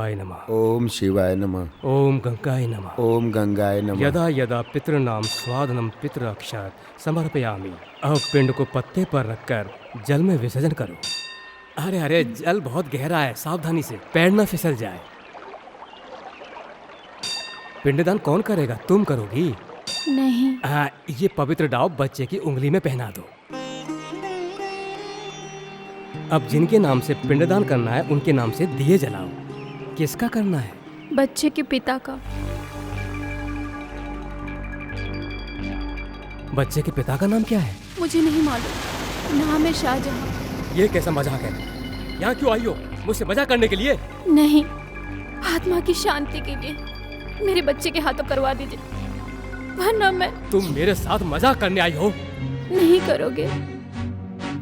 शिवाय नमः। ओम शिवाय नमः। ओम गंगाय नमः। ओम गंगाय नमः। यदा यदा पितृनाम स्वादनम पितृअक्षात समर्पयामि। अब पिंड को पत्ते पर रखकर जल में विसर्जन करो। अरे अरे, जल बहुत गहरा है, सावधानी से, पैर न फिसल जाए। पिंडदान कौन करेगा? तुम करोगी? नहीं। ये पवित्र डाव बच्चे की उंगली में पहना दो। अब जिनके नाम से पिंडदान करना है उनके नाम से दिए जलाओ। किसका करना है? बच्चे के पिता का। बच्चे के पिता का नाम क्या है? मुझे नहीं मालूम, नाम है शाहजहां। ये कैसा मजाक है? यहाँ क्यों आई हो? मुझसे मजाक करने के लिए? नहीं, आत्मा की शांति के लिए मेरे बच्चे के हाथों करवा दीजिए, वरना मैं। तुम मेरे साथ मजाक करने आई हो? नहीं करोगे?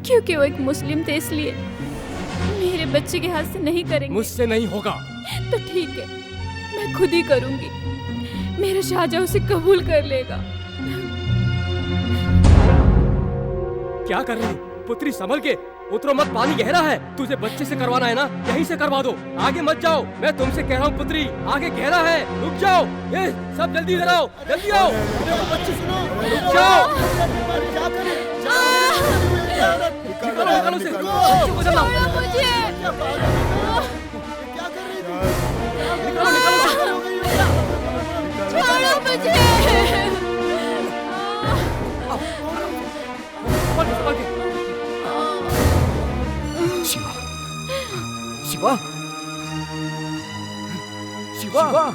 क्योंकि वो एक मुस्लिम थे, इसलिए मेरे बच्चे के हाथ से नहीं करेंगे। मुझसे नहीं होगा। तो ठीक है, मैं खुद ही करूंगी। मेरा शाहजहां उसे कबूल कर लेगा। क्या कर रही? पुत्री संभल के, उतरो मत, पानी गहरा है। तुझे बच्चे से करवाना है ना, यहीं से करवा दो, आगे मत जाओ। मैं तुमसे कह रहा हूँ पुत्री, आगे गहरा है, रुक जाओ। ये सब जल्दी इधर आओ, जल्दी आओ। बच्चे सुनो, रुक जाओ। निकालो उसे, बच्चे को जलाओ। छोड़ो मुझे। शिवा, शिवा, शिवा।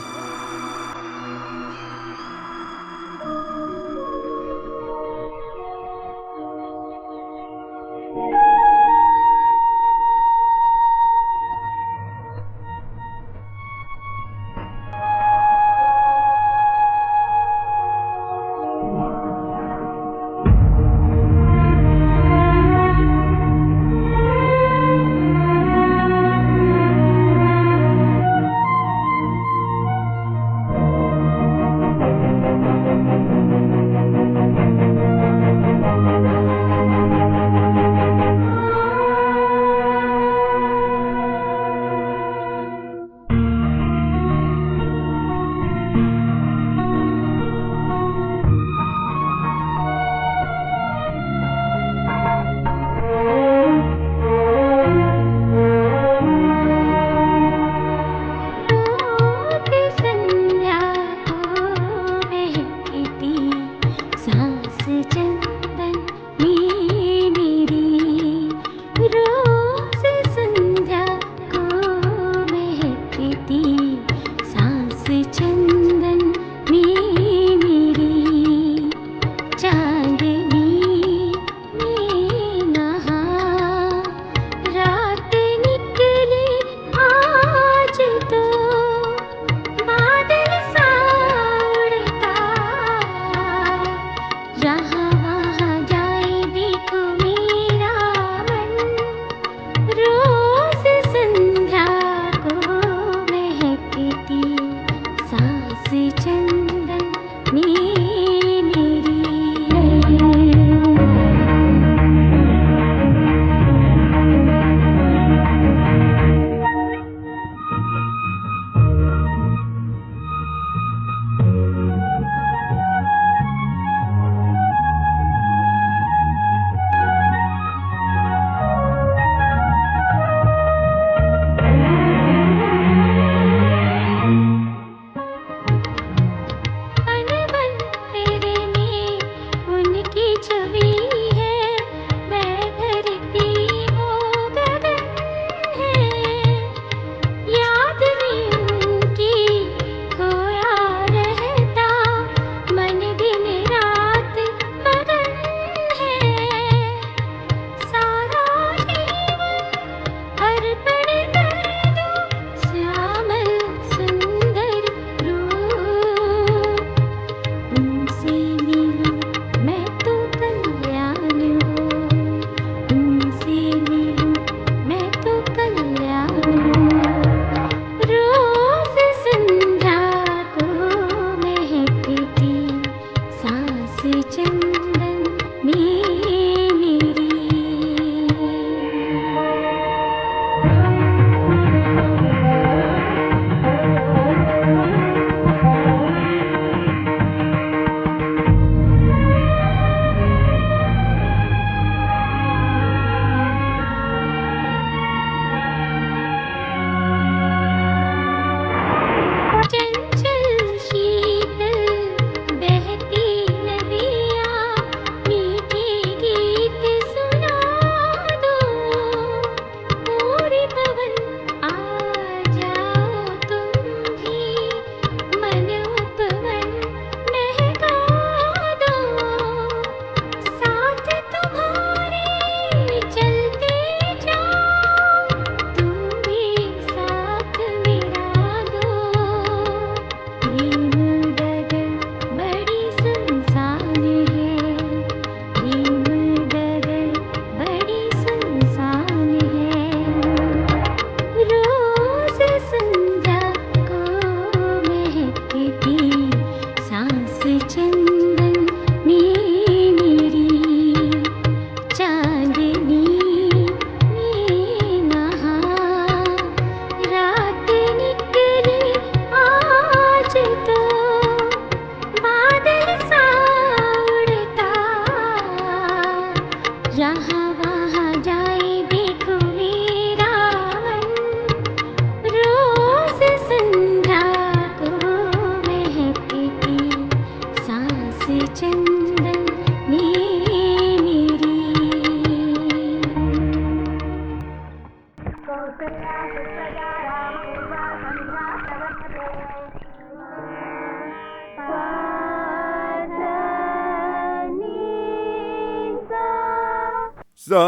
सा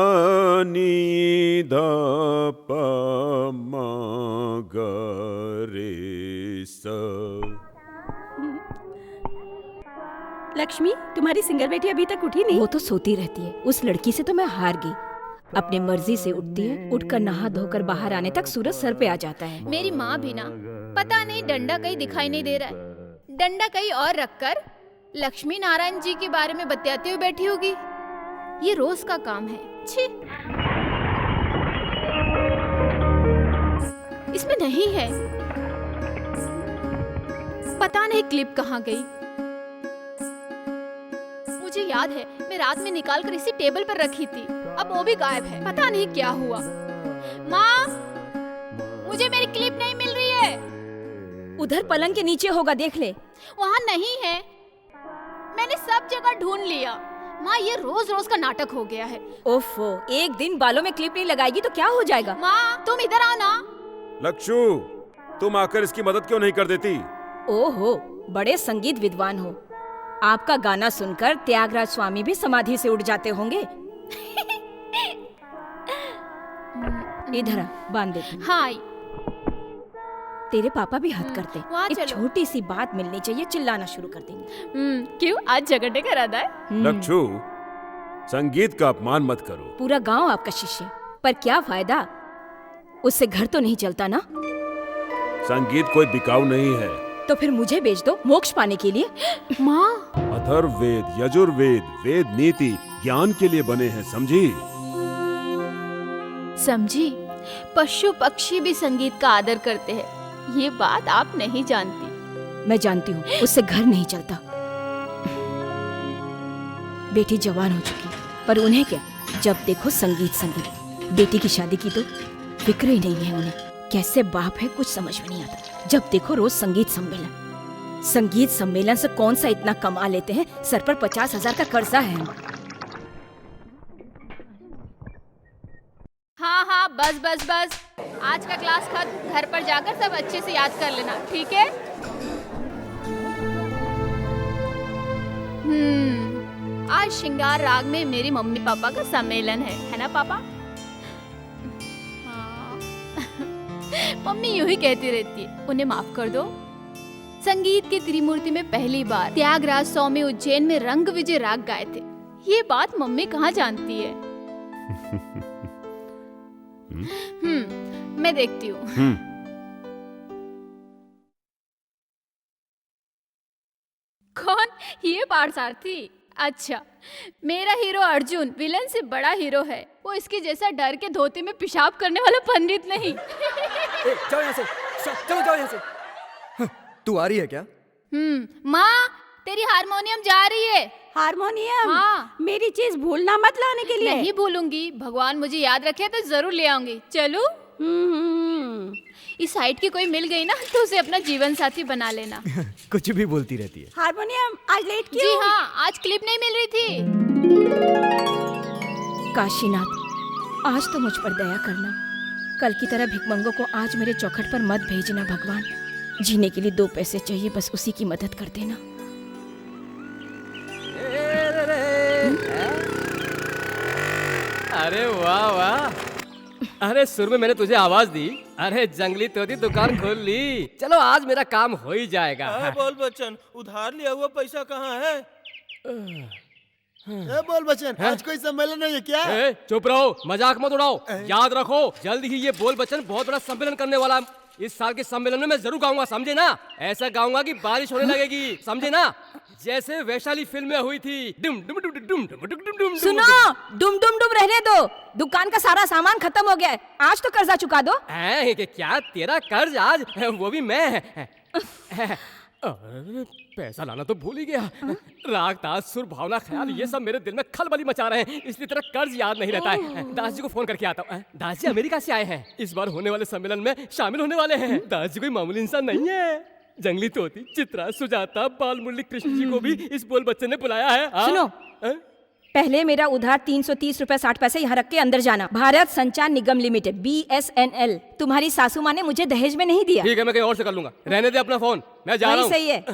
नी ध प म ग रे सा। लक्ष्मी, तुम्हारी सिंगर बेटी अभी तक उठी नहीं? वो तो सोती रहती है। उस लड़की से तो मैं हार गई। अपने मर्जी से उठती है, उठकर नहा धोकर बाहर आने तक सूरज सर पे आ जाता है। मेरी माँ भी ना, पता नहीं डंडा कहीं दिखाई नहीं दे रहा है, डंडा कहीं और रखकर लक्ष्मी नारायण जी के बारे में बतियाते हुए बैठी होगी। ये रोज का काम है। छी, इसमें नहीं है। पता नहीं क्लिप कहाँ गई। मुझे याद है मैं रात में निकाल कर इसी टेबल पर रखी थी, अब वो भी गायब है। पता नहीं क्या हुआ। माँ, मुझे मेरी क्लिप नहीं मिल रही है। उधर पलंग के नीचे होगा, देख ले। वहाँ नहीं है, मैंने सब जगह ढूंढ लिया। माँ, ये रोज रोज का नाटक हो गया है। ओफो, एक दिन बालों में क्लिप नहीं लगाएगी तो क्या हो जाएगा? माँ, तुम इधर आओ ना। लक्षु, तुम आकर इसकी मदद क्यों नहीं कर देती? ओहो, बड़े संगीत विद्वान हो। आपका गाना सुनकर त्यागराज स्वामी भी समाधि से उठ जाते होंगे। इधर आ, बांध देती हूँ। हाँ, तेरे पापा भी हद करते। वहाँ एक चलो। छोटी सी बात मिलनी चाहिए, चिल्लाना शुरू कर देंगे। क्यों, आज झगड़ने का इरादा है? लक्षु, संगीत का अपमान मत करो। पूरा गांव आपका शिष्य, पर क्या फायदा? उससे घर तो नहीं चलता ना। संगीत कोई बिकाऊ नहीं है। तो फिर मुझे बेच दो मोक्ष पाने के लिए। माँ, अथर्ववेद, यजुर्वेद, वेद नीति ज्ञान के लिए बने हैं, समझी? समझी? पशु पक्षी भी संगीत का आदर करते हैं, ये बात आप नहीं जानती। मैं जानती हूँ, उससे घर नहीं चलता। बेटी जवान हो चुकी, पर उन्हें क्या, जब देखो संगीत संगीत। बेटी की शादी की तो फिक्र ही नहीं है उन्हें। कैसे बाप है कुछ समझ में नहीं आता। जब देखो रोज संगीत सम्मेलन। संगीत सम्मेलन से कौन सा इतना कमा लेते हैं? सर पर 50,000 का कर्जा है। हाँ हाँ, बस बस बस, आज का क्लास खत्म। घर पर जाकर सब अच्छे से याद कर लेना, ठीक है? आज श्रृंगार राग में मेरी मम्मी पापा का सम्मेलन है ना पापा? हाँ। मम्मी यूं ही कहती रहती है, उन्हें माफ कर दो। संगीत की त्रिमूर्ति में पहली बार त्यागराज स्वामी उज्जैन में रंग विजय राग गाए थे। ये बात मम्मी कहाँ जानती है? मैं देखती हूँ। कौन? ये पार्थसारथी? अच्छा, मेरा हीरो अर्जुन विलन से बड़ा हीरो है। वो इसके जैसा डर के धोती में पेशाब करने वाला पंडित नहीं। जाओ यहाँ से, चलो जाओ यहाँ से। तू आ रही है क्या? माँ, तेरी हारमोनियम जा रही है। हारमोनियम? हाँ। मेरी चीज भूलना मत लाने के लिए। नहीं भूलूंगी, भगवान मुझे याद रखे तो जरूर ले आऊंगी। चलूं? इस साइड की कोई मिल गई ना तो उसे अपना जीवन साथी बना लेना। कुछ भी बोलती रहती है। हारमोनियम, आज लेट क्यों? जी हाँ, आज क्लिप नहीं मिल रही थी। काशीनाथ, आज तो मुझ पर दया करना। कल की तरह भिखमंगों को आज मेरे चौखट पर मत भेजना भगवान। जीने के लिए 2 पैसे चाहिए, बस उसी की मदद कर देना। अरे वाह वाह, अरे सुर में मैंने तुझे आवाज दी। अरे जंगली तोती दुकान खोल ली। चलो आज मेरा काम हो ही जाएगा। बोल बच्चन, उधार लिया हुआ पैसा कहाँ है? बोल बच्चन, आज कोई सम्मेलन नहीं है क्या? चुप रहो, मजाक मत उड़ाओ। याद रखो, जल्द ही ये बोल बच्चन बहुत बड़ा सम्मेलन करने वाला है। इस साल के सम्मेलन में मैं जरूर गाऊंगा, समझे ना? ऐसा गाऊंगा कि बारिश होने लगेगी, समझे ना? जैसे वैशाली फिल्म में हुई थी। डुम डुम डुम डुम डुम डुम डुम डुम। सुनो, डुम डुम डुम रहने दो। दुकान का सारा सामान खत्म हो गया है। आज तो कर्जा चुका दो। क्या तेरा कर्ज आज? वो भी मैं। पैसा लाना तो भूल ही गया। राग ताज सुर भावना ख्याल ये सब मेरे दिल में खलबली मचा रहे हैं, इसलिए तेरा कर्ज याद नहीं रहता है। दास जी को फोन करके आता हूँ। दास जी अमेरिका से आए हैं, इस बार होने वाले सम्मेलन में शामिल होने वाले हैं। दास जी कोई मामूली इंसान नहीं है। जंगली तोती, चित्रा, सुजाता, बाल मुरली कृष्ण जी को भी इस बोल बच्चन ने बुलाया है। सुनो, पहले मेरा उधार 330 रुपए 60 पैसे यहाँ रख के अंदर जाना। भारत संचार निगम लिमिटेड, BSNL। तुम्हारी सासू माँ ने मुझे दहेज में नहीं दिया। ठीक है, मैं कहीं और से कर लूंगा। रहने दे अपना फोन, मैं जा रहा हूँ। सही है।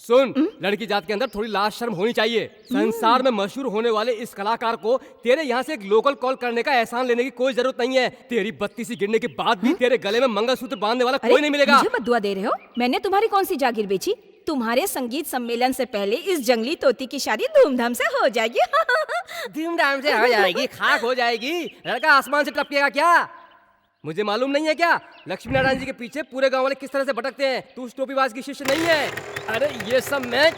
सुन, लड़की जात के अंदर थोड़ी लाज शर्म होनी चाहिए। संसार में मशहूर होने वाले इस कलाकार को तेरे यहाँ से एक लोकल कॉल करने का एहसान लेने की कोई जरूरत नहीं है। तेरी बत्ती सी गिरने के बाद भी तेरे गले में मंगलसूत्र बांधने वाला कोई नहीं मिलेगा। मुझे बद्दुआ दे रहे हो? मैंने तुम्हारी कौन सी जागीर बेची? तुम्हारे संगीत सम्मेलन से पहले इस जंगली तोती की शादी धूमधाम से हो जाएगी। धूमधाम से हो जाएगी, खाक हो जाएगी। लड़का आसमान से टपकेगा क्या? मुझे मालूम नहीं है क्या लक्ष्मी नारायण जी के पीछे पूरे गांव वाले किस तरह से भटकते हैं? तू उस टोपीबाज की शिष्य नहीं है। अरे ये सब मैं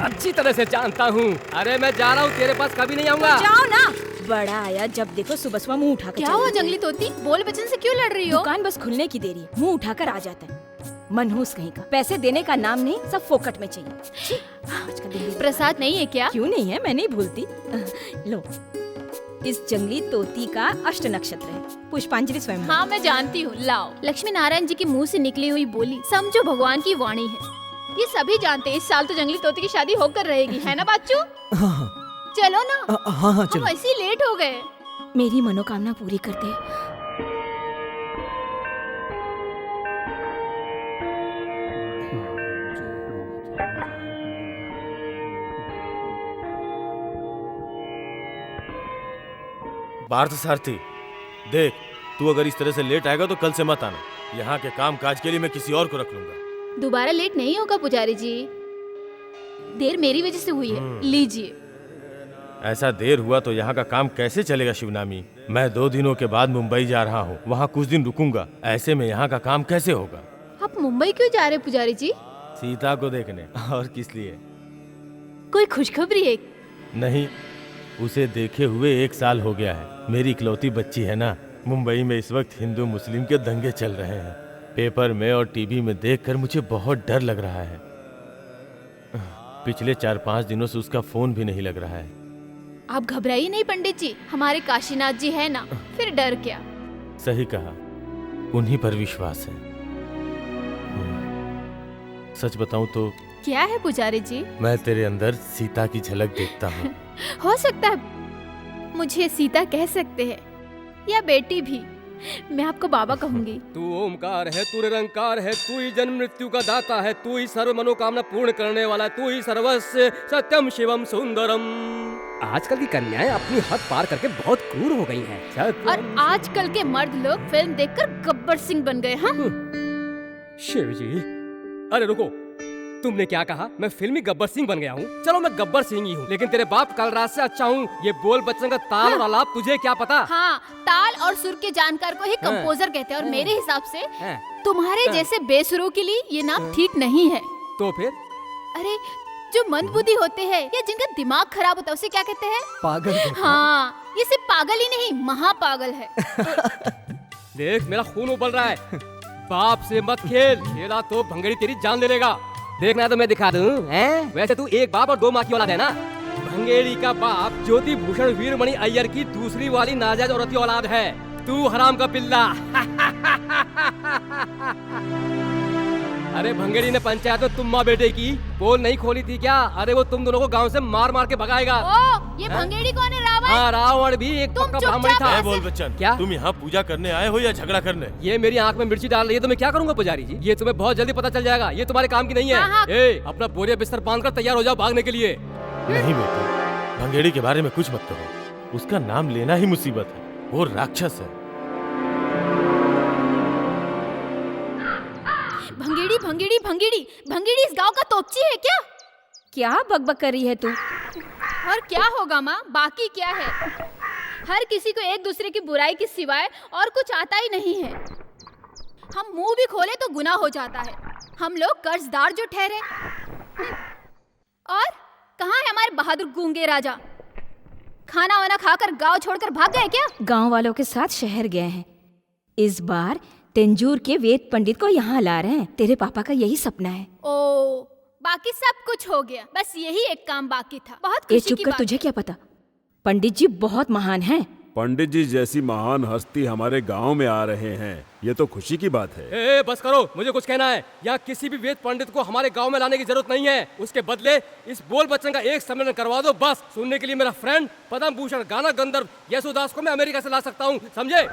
अच्छी तरह से जानता हूँ। अरे मैं जा रहा हूँ, तेरे पास कभी नहीं आऊंगा। जाओ ना। बड़ा आया जब देखो सुबह सुबह मुंह उठाकर। क्या हुआ जंगली तोती, बोल बचन से क्यों लड़ रही हो? दुकान बस खुलने की देरी है, मुंह उठाकर आ जाता है। मनहूस कहीं का, पैसे देने का नाम नहीं, सब फोकट में चाहिए। आज का दिन प्रसाद नहीं है क्या? क्यों नहीं है, मैं नहीं भूलती। लो, इस जंगली तोती का अष्ट नक्षत्र है, पुष्पांजलि स्वयं। हाँ मैं जानती हूँ, लाओ। लक्ष्मी नारायण जी के मुंह से निकली हुई बोली समझो भगवान की वाणी है। ये सभी जानते हैं इस साल तो जंगली तोती की शादी होकर रहेगी, है ना बाचू? हाँ चलो ना। हाँ हम चलो। ऐसे ही लेट हो गए। मेरी मनोकामना पूरी करते हैं। पार्थ सारथी, देख तू अगर इस तरह से लेट आएगा तो कल से मत आना। यहाँ के काम काज के लिए मैं किसी और को रख लूंगा। दोबारा लेट नहीं होगा पुजारी जी, देर मेरी वजह से हुई है, लीजिए। ऐसा देर हुआ तो यहाँ का काम कैसे चलेगा शिवनामी? मैं 2 दिनों के बाद मुंबई जा रहा हूँ, वहाँ कुछ दिन रुकूंगा। ऐसे में यहाँ का काम कैसे होगा? आप मुंबई क्यों जा रहे पुजारी जी? सीता को देखने। और किस लिए? कोई खुशखबरी है? नहीं, उसे देखे हुए 1 साल हो गया है। मेरी इकलौती बच्ची है ना। मुंबई में इस वक्त हिंदू मुस्लिम के दंगे चल रहे हैं। पेपर में और टीवी में देखकर मुझे बहुत डर लग रहा है। पिछले 4-5 दिनों से उसका फोन भी नहीं लग रहा है। आप घबराइए नहीं पंडित जी, हमारे काशीनाथ जी है ना, फिर डर क्या। सही कहा, उन्हीं पर विश्वास है। सच बताऊं तो क्या है पुजारी जी? मैं तेरे अंदर सीता की झलक देखता हूँ। हो सकता है मुझे सीता कह सकते हैं या बेटी भी, मैं आपको बाबा कहूंगी। तू ओमकार है, तू निरंकार है, तू ही जन्म मृत्यु का दाता है, तू ही सर्व मनोकामना पूर्ण करने वाला, तू ही सर्वस्व सत्यम शिवम सुंदरम। आजकल की कन्याएं अपनी हद पार करके बहुत क्रूर हो गई हैं। और आजकल के मर्द लोग फिल्म देखकर गब्बर सिंह बन गए। हाँ शिव जी, अरे रुको, तुमने क्या कहा? मैं फिल्मी गब्बर सिंह बन गया हूँ? चलो मैं गब्बर सिंह ही हूँ, लेकिन तेरे बाप कल रात से अच्छा हूँ। ये बोल बच्चन का ताल और आलाप तुझे क्या पता? हाँ, ताल और सुर के जानकार को ही कंपोजर कहते हैं, और मेरे हिसाब से तुम्हारे जैसे बेसुरों के लिए ये नाम ठीक नहीं है। तो फिर? अरे जो मंदबुद्धि होते हैं या जिनका दिमाग खराब होता है उसे क्या कहते हैं? पागल। हाँ, ये सिर्फ पागल ही नहीं, महापागल है। देख मेरा खून उबल रहा है। बाप से मत खेल, खेला तो भंगड़ी तेरी जान ले लेगा। देखना तो मैं दिखा दूं, हैं? वैसे तू एक बाप और 2 माँ की औलाद है ना। भंगेड़ी का बाप ज्योति भूषण वीरमणि अय्यर की दूसरी वाली नाजायज औरत की औलाद है। तू हराम का पिल्ला। अरे भंगेड़ी ने पंचायत में तुम माँ बेटे की पोल नहीं खोली थी क्या? अरे वो तुम दोनों को गांव से मार मार के भगाएगा। ओ, ये भंगेड़ी कौन है? रावण? हाँ, रावण भी एक तुम पक्का चुपचाप ब्राह्मण था। ऐसे- बोल बच्चन, क्या? तुम यहाँ पूजा करने आए हो या झगड़ा करने? ये मेरी आंख में मिर्ची डाल रही है तो मैं क्या करूंगा पुजारी जी? ये तुम्हें बहुत जल्दी पता चल जाएगा, ये तुम्हारे काम की नहीं है। हाँ। ए, अपना बोरिया बिस्तर बांधकर तैयार हो जाओ भागने के लिए। नहीं बेटे, भंगेड़ी के बारे में कुछ मत कहो। उसका नाम लेना ही मुसीबत है। वो राक्षस है। भंगेड़ी भंगेड़ी भंगेड़ी भंगेड़ी इस गांव का तोपची है क्या? क्या बकबक कर रही है तू? और क्या होगा माँ, बाकी क्या है? हर किसी को एक दूसरे की बुराई के सिवाय और कुछ आता ही नहीं है। हम मुंह भी खोले तो गुनाह हो जाता है। हम लोग कर्जदार जो ठहरे। और कहाँ है हमारे बहादुर गूंगे राजा? खाना वाना खाकर गांव छोड़कर भाग गए क्या? गांव वालों के साथ शहर गए हैं। इस बार तेंजूर के वेद पंडित को यहाँ ला रहे हैं। तेरे पापा का यही सपना है। ओ, बाकी सब कुछ हो गया, बस यही एक काम बाकी था। बहुत ए खुशी चुप की कर, बात। तुझे क्या पता? पंडित जी बहुत महान हैं। पंडित जी जैसी महान हस्ती हमारे गांव में आ रहे हैं, ये तो खुशी की बात है। ए, बस करो, मुझे कुछ कहना है। यहाँ किसी भी वेद पंडित को हमारे गांव में लाने की जरूरत नहीं है। उसके बदले इस बोल बच्चन का एक सम्मेलन करवा दो बस। सुनने के लिए मेरा फ्रेंड पद्म भूषण गाना गंधर्व यशोदास को मैं अमेरिका से ला सकता हूँ, समझे?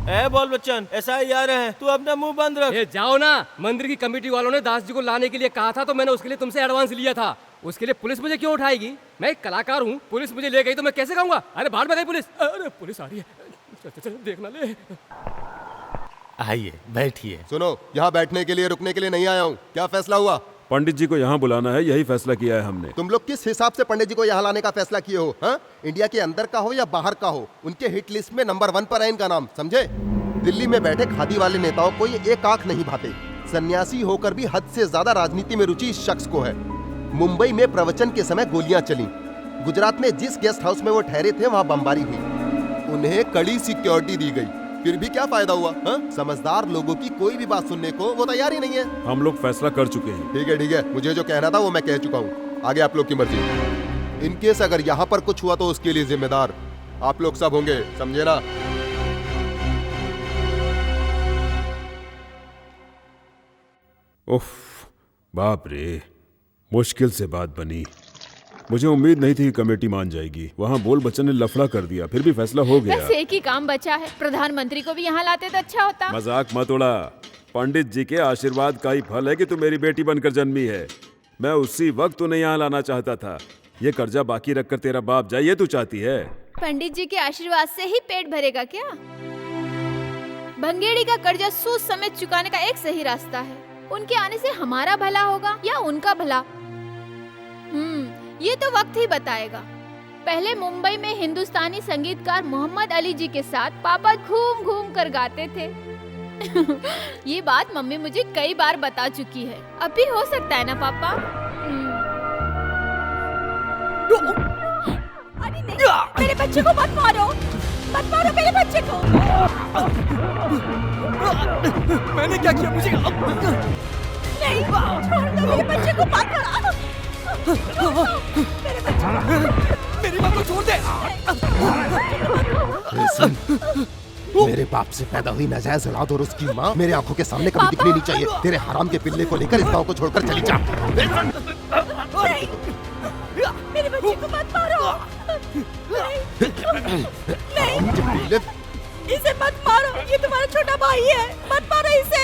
ए बोल बच्चन, SI आ रहे हैं, तू अपना मुंह बंद रख। ये जाओ ना, मंदिर की कमेटी वालों ने दास जी को लाने के लिए कहा था, तो मैंने उसके लिए तुमसे एडवांस लिया था। उसके लिए पुलिस मुझे क्यों उठाएगी? मैं एक कलाकार हूँ, पुलिस मुझे ले गई तो मैं कैसे गाऊंगा? अरे बाहर में गई पुलिस। अरे पुलिस आ रही है, चल चल देखना ले। आइए बैठिए। सुनो, यहाँ बैठने के लिए रुकने के लिए नहीं आया हूँ। क्या फैसला हुआ? पंडित जी को यहाँ बुलाना है, यही फैसला किया है हमने। तुम लोग किस हिसाब से पंडित जी को यहाँ लाने का फैसला किए हो? हाँ? इंडिया के अंदर का हो या बाहर का हो, उनके हिट लिस्ट में नंबर 1 पर है इनका नाम, समझे? दिल्ली में बैठे खादी वाले नेताओं को ये एक आंख नहीं भाते। सन्यासी होकर भी हद से ज्यादा राजनीति में रुचि इस शख्स को है। मुंबई में प्रवचन के समय गोलियां चली। गुजरात में जिस गेस्ट हाउस में वो ठहरे थे वहाँ बमबारी हुई। उन्हें कड़ी सिक्योरिटी दी गई, फिर भी क्या फायदा हुआ? हाँ? समझदार लोगों की कोई भी बात सुनने को वो तैयार ही नहीं है। हम लोग फैसला कर चुके हैं। ठीक है, मुझे जो कहना था वो मैं कह चुका हूँ। आगे आप लोग की मर्जी। इनकेस अगर यहाँ पर कुछ हुआ तो उसके लिए जिम्मेदार आप लोग सब होंगे, समझे ना? उफ, बाप रे, मुश्किल से बात बनी। मुझे उम्मीद नहीं थी कि कमेटी मान जाएगी। वहाँ बोल बच्चन ने लफड़ा कर दिया, फिर भी फैसला हो गया। बस एक ही काम बचा है, प्रधानमंत्री को भी यहाँ लाते तो अच्छा होता। मजाक मत उड़ा। पंडित जी के आशीर्वाद का ही फल है कि तू मेरी बेटी बनकर जन्मी है। मैं उसी वक्त उन्हें यहाँ लाना चाहता था। ये कर्जा बाकी रखकर तेरा बाप जाए, ये तू चाहती है? पंडित जी के आशीर्वाद से ही पेट भरेगा क्या? भंगेड़ी का कर्जा सूद समेत चुकाने का एक सही रास्ता है। उनके आने से हमारा भला होगा या उनका भला, ये तो वक्त ही बताएगा। पहले मुंबई में हिंदुस्तानी संगीतकार मोहम्मद अली जी के साथ पापा घूम घूम कर गाते थे। ये बात मम्मी मुझे कई बार बता चुकी है। अब भी हो सकता है ना पापा? अरे नहीं, मेरे बच्चे को मत मारो, मत मारो मेरे बच्चे को। मैंने क्या किया? मुझे नहीं, छोड़ दो मेरे बच्चे को, मत मारो। मेरी माँ को छोड़ दे। मेरे बाप से पैदा हुई नाजायज औलाद और उसकी माँ मेरे आंखों के सामने कभी दिखनी नहीं चाहिए। तेरे हराम के पिल्ले को लेकर इस गांव को छोड़कर चली जा। नहीं, मेरे बच्चे को मत मारो। नहीं, इसे मत मारो, ये तुम्हारा छोटा भाई है, मत मारो इसे।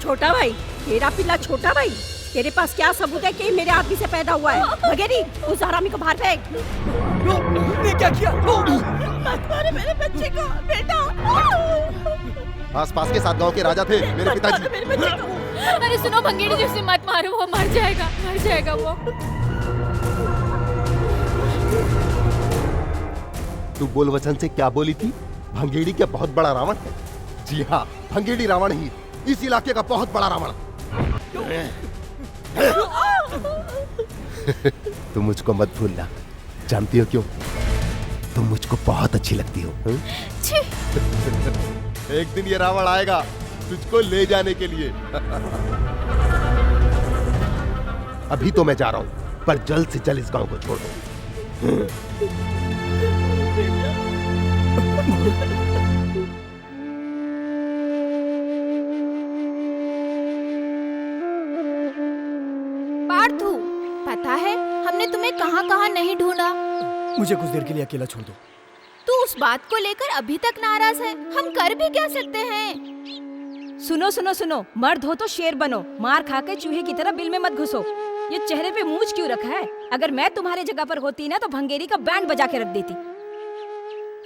छोटा भाई? तेरा पिल्ला छोटा भाई? तेरे पास क्या सबूत है कि मेरे आदमी से पैदा हुआ है? भगेरी, उस हरामी को बाहर फेंक। ने क्या किया? मत मारो मेरे बच्चे को, बेटा। आसपास के 7 गांव के राजा थे मेरे पिताजी। मेरे बच्चे को। अरे सुनो भंगेड़ी जी, उसे मत मारो, वो मर जाएगा वो। तू बोल वचन से क्या बोली थी? भंगेड़ी क्या बहुत बड़ा रावण है? जी हाँ, भंगेड़ी रावण ही, इस इलाके का बहुत बड़ा रावण। तुम मुझको मत भूलना। जानती हो क्यों? तुम मुझको बहुत अच्छी लगती हो। एक दिन ये रावण आएगा तुझको ले जाने के लिए। अभी तो मैं जा रहा हूं, पर जल्द से जल्द इस गांव को छोड़ दो। पार्थू, पता है हमने तुम्हें कहाँ नहीं ढूंढा। मुझे कुछ देर के लिए अकेला छोड़ दो। तू उस बात को लेकर अभी तक नाराज है, हम कर भी क्या सकते हैं? सुनो सुनो सुनो, मर्द हो तो शेर बनो, मार खा के चूहे की तरह बिल में मत घुसो। ये चेहरे पे मूंछ क्यों रखा है? अगर मैं तुम्हारे जगह पर होती ना तो भंगेरी का बैंड बजा के रख देती।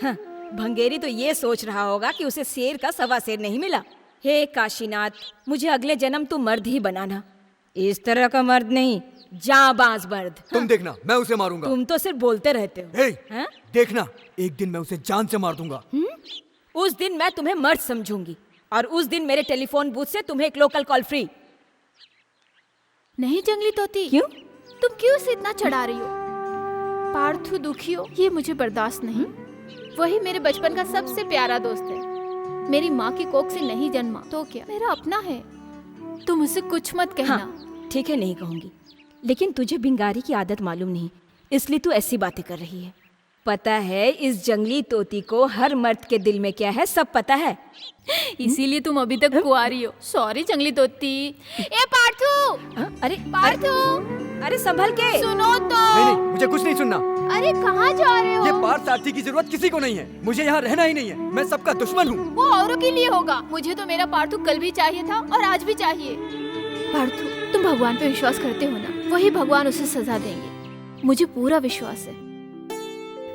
हाँ, भंगेरी तो ये सोच रहा होगा कि उसे शेर का सवा शेर नहीं मिला। हे काशीनाथ, मुझे अगले जन्म तू मर्द ही बनाना, इस तरह का मर्द नहीं, जाबाज मर्द। तुम देखना, मैं उसे मारूंगा। तुम तो सिर्फ बोलते रहते हो। हे, देखना, एक दिन मैं उसे जान से मार दूंगा। उस दिन मैं तुम्हें मर्द समझूंगी और उस दिन मेरे टेलीफोन बूथ से तुम्हें एक लोकल कॉल फ्री। नहीं जंगली तोती, क्यों? तुम क्यों उसे इतना चढ़ा रही हो? पार्थू दुखी हो, ये मुझे बर्दाश्त नहीं। वही मेरे बचपन का सबसे प्यारा दोस्त है। मेरी माँ की कोख से नहीं जन्मा तो क्या, मेरा अपना है। तुम उसे कुछ मत कहना। हाँ, ठीक है, नहीं कहूंगी, लेकिन तुझे भिंगारी की आदत मालूम नहीं, इसलिए तू ऐसी बातें कर रही है। पता है इस जंगली तोती को हर मर्द के दिल में क्या है, सब पता है। इसीलिए तुम अभी तक कुंवारी हो। सॉरी जंगली तोती। ए पार्थू, अरे पार्थू, अरे संभल के। सुनो तो। नहीं नहीं, मुझे कुछ नहीं सुनना। अरे कहाँ जा रहे हो? ये पार्थ सारथी की जरूरत किसी को नहीं है। मुझे यहाँ रहना ही नहीं है। मैं सबका दुश्मन हूँ। वो औरों के लिए होगा। मुझे तो मेरा पार्थू कल भी चाहिए था और आज भी चाहिए। पार्थू, तुम भगवान पे विश्वास करते हो ना? वही भगवान उसे सजा देंगे, मुझे पूरा विश्वास है।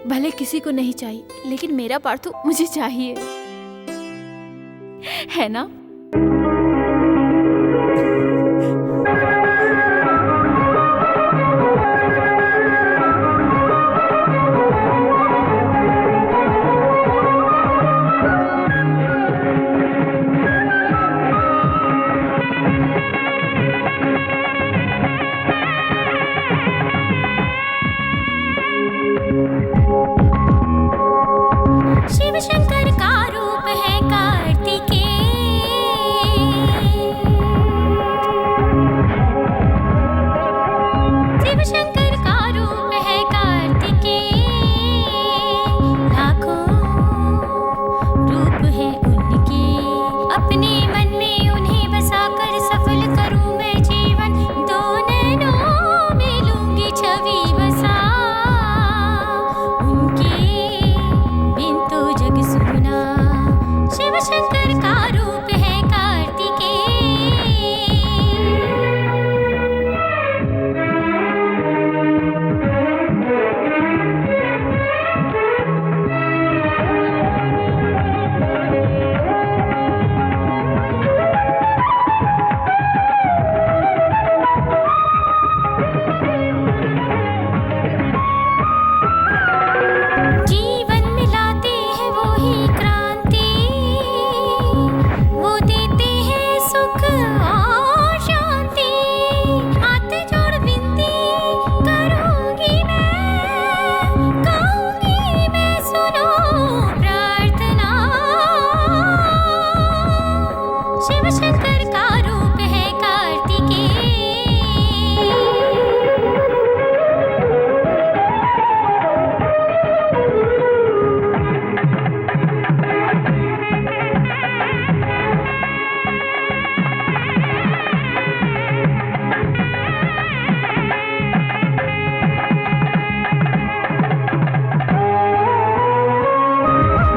भले किसी को नहीं चाहिए, लेकिन मेरा पार्थू मुझे चाहिए, है ना? शिव शंकर का रूप है कार्तिकेय। शिव शंकर का रूप है कार्तिकेय। लाखों रूप है उनके, अपने मन में उन्हें बसाकर सफल करूं मैं जीवन। दो नैनों में लूंगी छवि बसा उनके, बिन तो जग सुना। शिव शंकर का रूप है कार्तिकेय। जीवन में लाते हैं वो ही क्रांति, वो देते हैं सुख और शांति। हाथ जोड़ विनती करूंगी मैं, गाऊंगी मैं सुनो प्रार्थना। शिव शंकर का रूप है कार्तिकेय।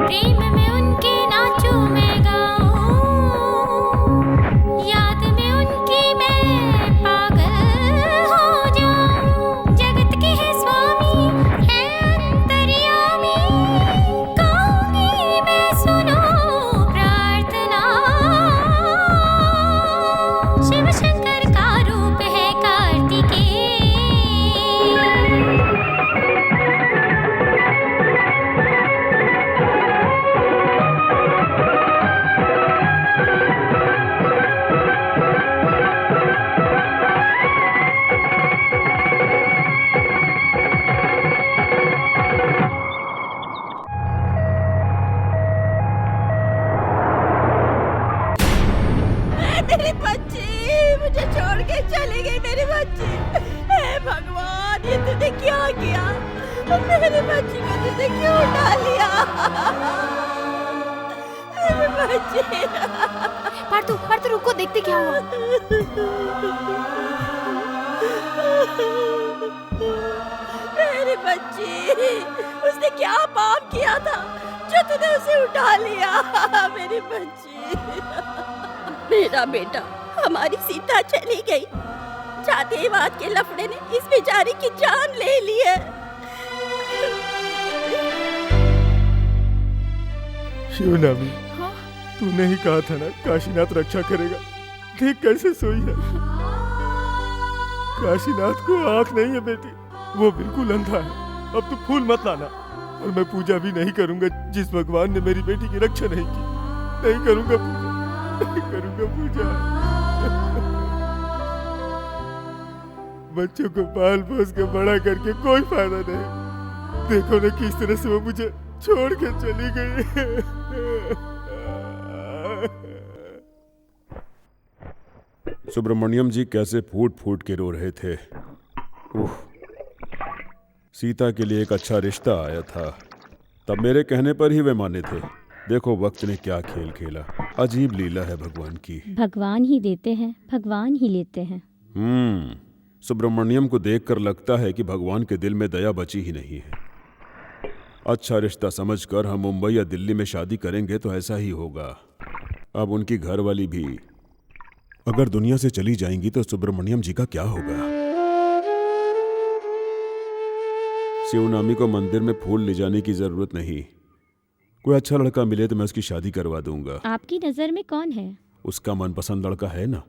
प्रेम में उनके नाचूं मैं गाऊं, याद में उनकी मैं पागल हो जाऊं। जगत के है स्वामी है अंतर्यामी, गाऊंगी मैं सुनो प्रार्थना। शिव शंकर का रूप है कार्तिकेय। मेरी बच्ची मुझे छोड़ के चली गई। मेरी बच्ची, हे भगवान, ये तूने क्या किया? मेरी बच्ची को तूने क्यों उठा लिया? मेरी बच्ची। पार्थू, पार्थू रुको, देखते क्या हुआ। मेरी बच्ची, उसने क्या पाप किया था जो तूने उसे उठा लिया? मेरी बच्ची, मेरा बेटा, हमारी सीता चली गई। जातिवाद के लफड़े ने इस बेचारी की जान ले ली है। शिवनामी, तूने ही कहा था ना काशीनाथ रक्षा करेगा। देख कैसे सोई है। काशीनाथ को आंख नहीं है बेटी, वो बिल्कुल अंधा है। अब तू फूल मत लाना, और मैं पूजा भी नहीं करूंगा जिस भगवान ने मेरी बेटी की रक्षा नहीं की। नहीं करूंगा पूजा, नहीं करूंगा पूजा। बच्चों को पाल पोस के बड़ा करके कोई फायदा नहीं। देखो ना किस तरह से वो मुझे छोड़ के चली गई। सुब्रमण्यम जी कैसे फूट फूट के रो रहे थे। उफ, सीता के लिए एक अच्छा रिश्ता आया था, तब मेरे कहने पर ही वे माने थे। देखो वक्त ने क्या खेल खेला। अजीब लीला है भगवान की। भगवान ही देते हैं, भगवान ही लेते हैं। सुब्रमण्यम को देखकर लगता है कि भगवान के दिल में दया बची ही नहीं है। अच्छा रिश्ता समझकर हम मुंबई या दिल्ली में शादी करेंगे तो ऐसा ही होगा। अब उनकी घरवाली भी अगर दुनिया से चली जाएंगी तो सुब्रमण्यम जी का क्या होगा? शिवनामी को मंदिर में फूल ले जाने की जरूरत नहीं। कोई अच्छा लड़का मिले तो मैं उसकी शादी करवा दूंगा। आपकी नजर में कौन है? उसका मनपसंद लड़का है ना।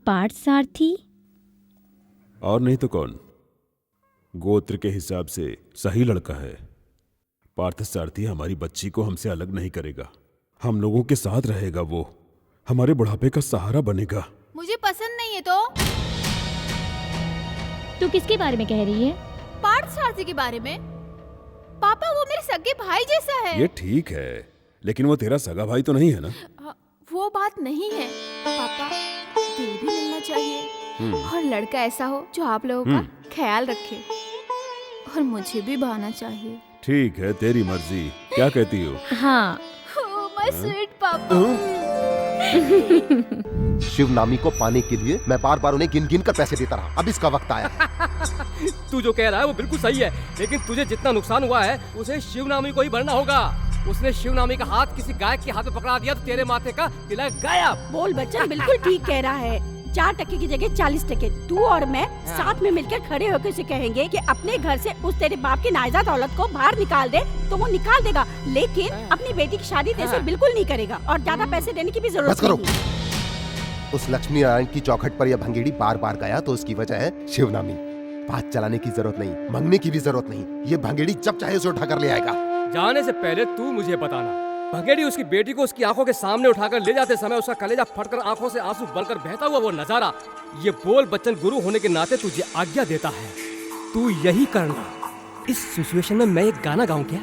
पार्थसारथी। और नहीं तो कौन? गोत्र के हिसाब से सही लड़का है। पार्थसारथी हमारी बच्ची को हमसे अलग नहीं करेगा, हम लोगों के साथ रहेगा, वो हमारे बुढ़ापे का सहारा बनेगा। मुझे पसंद नहीं है तो? तू किसके बारे में कह रही है? पार्थसारथी के बारे में। पापा वो मेरे सगे भाई जैसा है। ये ठीक है, लेकिन वो तेरा सगा भाई तो नहीं है ना? वो बात नहीं है पापा, दिल भी मिलना चाहिए और लड़का ऐसा हो जो आप लोगों का ख्याल रखे और मुझे भी भाना चाहिए। ठीक है, तेरी मर्जी। क्या कहती हो? हाँ। माय स्वीट पापा। शिवनामी को पाने के लिए मैं बार बार उन्हें गिन गिन कर पैसे देता रहा। अब इसका वक्त आया। तू जो कह रहा है वो बिल्कुल सही है, लेकिन तुझे जितना नुकसान हुआ है उसे शिवनामी को ही भरना होगा। उसने शिवनामी का हाथ किसी गायक के हाथ में पकड़ा दिया तो तेरे माथे का तिलक गायब। बोल बच्चन बिल्कुल ठीक कह रहा है। 4 टके की जगह 40 टके तू और मैं साथ में मिलकर खड़े होकर उसे कहेंगे कि अपने घर से उस तेरे बाप की नाजायज औलाद को बाहर निकाल दे, तो वो निकाल देगा, लेकिन अपनी बेटी की शादी तेरे से बिल्कुल नहीं करेगा और ज्यादा पैसे देने की भी जरूरत नहीं। उस लक्ष्मी नारायण की चौखट पर यह भंगेड़ी बार बार गया तो उसकी वजह है शिवनामी। बात चलाने की जरूरत नहीं, मांगने की भी जरूरत नहीं। ये भंगेड़ी जब चाहे उसे उठा कर ले आएगा। जाने से पहले तू मुझे बताना, भंगेड़ी उसकी बेटी को उसकी आंखों के सामने उठाकर ले जाते समय उसका कलेजा फटकर आंखों से आंसू बनकर बहता हुआ वो नजारा, ये बोल बच्चन गुरु होने के नाते तुझे आज्ञा देता है, तू यही करना। इस सिचुएशन में मैं एक गाना गाऊं क्या?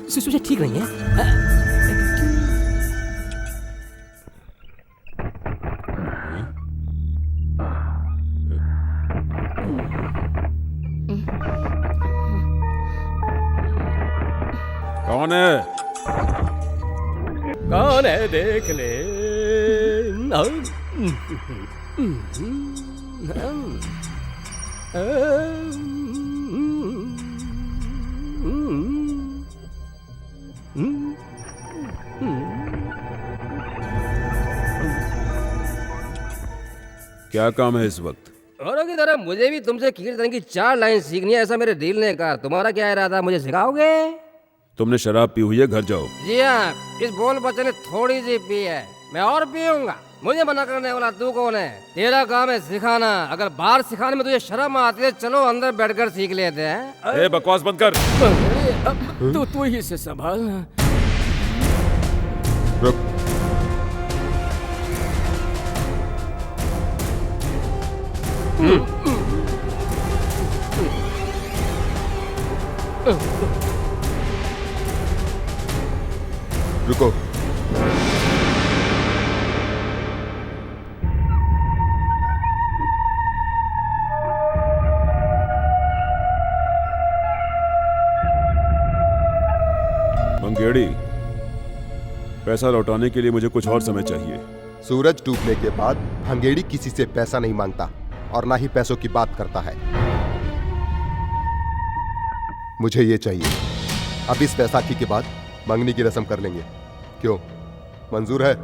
सिचुएशन ठीक नहीं है। कौन है? कौन है देख ले। क्या काम है इस वक्त? औरों की तरह मुझे भी तुमसे कीर्तन की 4 लाइन सीखनी है, ऐसा मेरे दिल ने कहा। तुम्हारा क्या इरादा, मुझे सिखाओगे? तुमने शराब पी हुई है, घर जाओ। जी हाँ, इस बोल बच्चन ने थोड़ी सी पी है, मैं और पीऊंगा। मुझे मना करने वाला तू कौन है? तेरा काम है सिखाना। अगर बाहर सिखाने में तुझे शर्म आती है, चलो अंदर बैठकर सीख लेते हैं। ए, बकवास बंद कर। तू ही से संभाल। रुक। रुको। मंगेड़ी, पैसा लौटाने के लिए मुझे कुछ और समय चाहिए। सूरज डूबने के बाद भंगेड़ी किसी से पैसा नहीं मांगता और ना ही पैसों की बात करता है। मुझे ये चाहिए। अब इस बैसाखी के बाद मंगनी की रस्म कर लेंगे। क्यों, मंजूर है?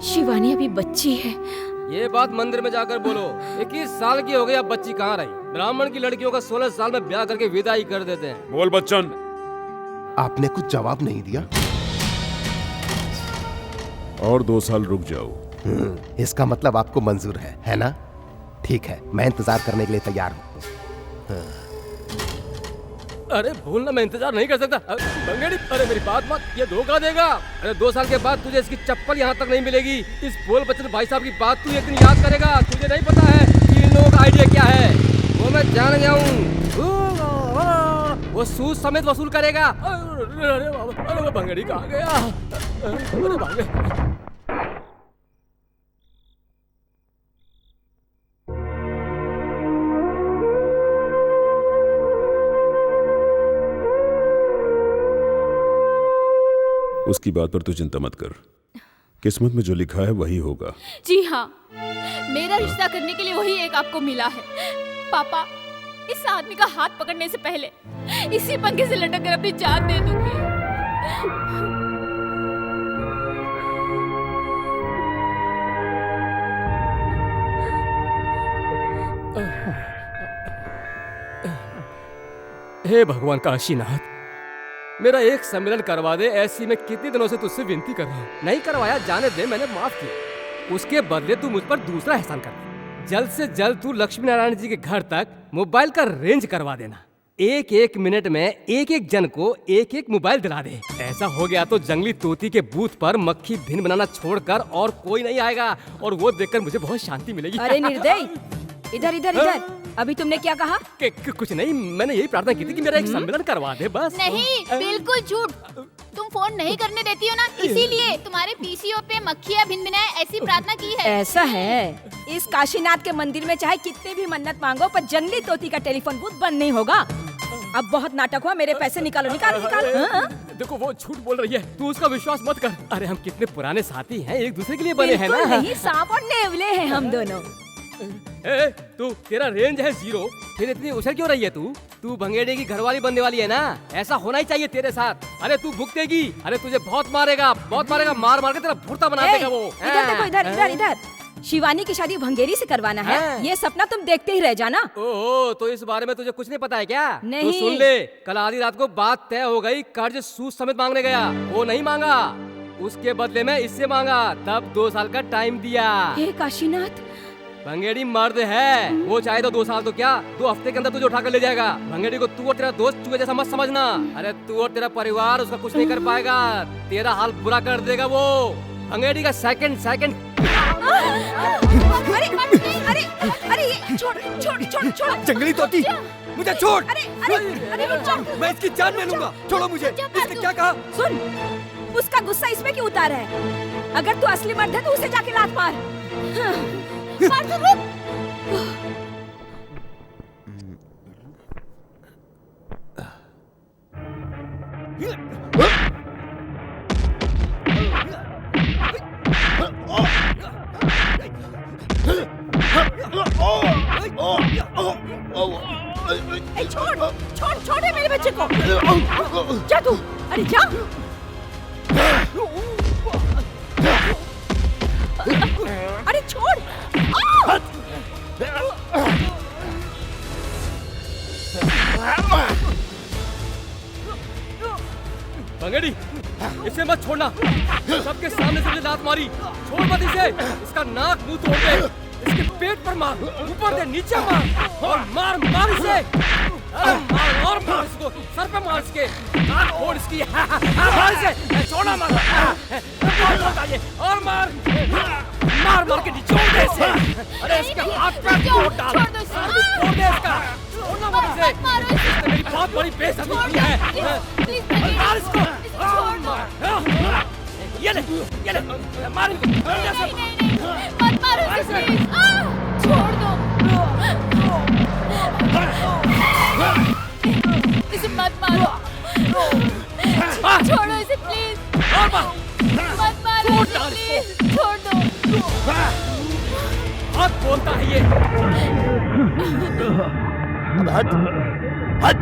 शिवानी अभी बच्ची है। ये बात मंदिर में जाकर बोलो। 21 साल की हो गई, अब बच्ची कहाँ रही? ब्राह्मण की लड़कियों का 16 साल में ब्याह करके विदाई कर देते हैं। बोल बच्चन। आपने कुछ जवाब नहीं दिया। और 2 साल रुक जाओ। इसका मतलब आपको मंजूर है ना? ठीक है, मैं इंतजार करने के लिए तैयार हूँ। अरे भूलना, मैं इंतजार नहीं कर सकता। भंगेड़ी, अरे मेरी बात मत, ये धोखा देगा। अरे 2 साल के बाद तुझे इसकी चप्पल यहाँ तक नहीं मिलेगी। इस बोल बच्चन भाई साहब की बात तू एक दिन याद करेगा। तुझे नहीं पता है कि इन लोगों का आइडिया क्या है। वो मैं जान गया हूँ, वो सूद समेत वसूल करेगा। अरे वो भंगेड़ी कहाँ गया? अरे भागे। उसकी बात पर तू चिंता मत कर, किस्मत में जो लिखा है वही होगा। जी हाँ, मेरा रिश्ता करने के लिए वही एक आपको मिला है। पापा, इस आदमी का हाथ पकड़ने से पहले इसी पंखे से लटक कर अपनी जान दे दूंगी। हे भगवान काशीनाथ, मेरा एक सम्मेलन करवा दे। ऐसी मैं कितने दिनों से तुझसे विनती कर रहा हूँ, नहीं करवाया, जाने दे, मैंने माफ किया। उसके बदले तू मुझ पर दूसरा एहसान कर दे। जल्द से जल्द तू लक्ष्मी नारायण जी के घर तक मोबाइल का रेंज करवा देना। एक एक मिनट में एक एक जन को एक एक मोबाइल दिला दे। ऐसा हो गया तो जंगली तोती के बूथ पर मक्खी भिन बनाना छोड़कर और कोई नहीं आएगा, और वो देखकर मुझे बहुत शांति मिलेगी। अरे निर्दयी, इधर इधर इधर, अभी तुमने क्या कहा? कुछ नहीं, मैंने यही प्रार्थना की थी कि मेरा एक सम्मेलन करवा दे बस। नहीं, बिल्कुल झूठ। तुम फोन नहीं करने देती हो ना, इसीलिए तुम्हारे पीसीओ पे मक्खियाँ भिनभिनाए ऐसी प्रार्थना की है। ऐसा है, इस काशीनाथ के मंदिर में चाहे कितनी भी मन्नत मांगो पर जंगली तोती का टेलीफोन बूथ बंद नहीं होगा। अब बहुत नाटक हुआ, मेरे पैसे निकालो निकालो निकालो। हाँ? देखो वो झूठ बोल रही है, तू उसका विश्वास मत कर। अरे हम कितने पुराने साथी हैं, एक दूसरे के लिए बने हैं ना। नहीं, सांप और नेवले हैं हम दोनों। तू, तेरा रेंज है 0, फिर इतनी उछल क्यों रही है तू भंगेड़े की घरवाली बनने वाली है ना। ऐसा होना ही चाहिए तेरे साथ। अरे तू भुगतेगी, अरे तुझे बहुत मारेगा, मार मार के तेरा भुर्ता बना देगा वो। इधर देखो, इधर इधर इधर। शिवानी की शादी भंगेरी से करवाना है, ये सपना तुम देखते ही रह जाना। ओहो, तो इस बारे में तुझे कुछ नहीं पता है क्या? नहीं। तू सुन ले, कल आधी रात को बात तय हो गई, कर्ज सूद समेत मांगने गया, वो नहीं मांगा, उसके बदले में इससे मांगा, तब 2 साल का टाइम दिया। हे काशीनाथ, भंगेड़ी मर्द है, वो चाहे तो 2 साल तो क्या 2 हफ्ते के अंदर तुझे उठा कर ले जाएगा। भंगेड़ी को तू और तेरा दोस्त चूहे जैसा मत समझना। अरे तू और तेरा परिवार उसका कुछ नहीं कर पाएगा, तेरा हाल बुरा कर देगा वो। भंगेड़ी का सेकंड अरे अरे छोड़ छोड़ छोड़ छोड़। जंगली तोती, मुझे छोड़। अरे रुक जा। मैं इसकी जान ले लूंगा, छोड़ो मुझे। इसने क्या कहा? सुन, उसका गुस्सा इसमें क्यों उतारा है? अगर तू असली मर्द है तो उसे जाके लात मार। मार तो रुक। छोड़ दे मेरे बच्चे को। जा तू, अरे जा। अरे छोड़। भंगेड़ी, इसे मत छोड़ना, सबके सामने से लात मारी, छोड़ मत इसे। इसका नाक मुंह तोड़ दे, इसके पेट पर मार, ऊपर दे, नीचे मार, और मार इसे। मार और मार इसको, सर पे मार इसके, नाक फोड़ इसकी। मार इसे, छोड़ना मत। और मार के निचोड़ दे इसे। अरे इसके हाथ पे तोड़ डाल, तोड़ दे इसका, छोड़ना मत इसे। इसने मेरी बहुत बड़ी बेइज्जती की है। मार इसको, ये ले, मार इनको। मत मारो इसे, छोड़ दो इसे, मत मारो, छोड़ो इसे प्लीज, मत मारो इसे प्लीज, छोड़ दो। बहुत बोलता है ये। हट।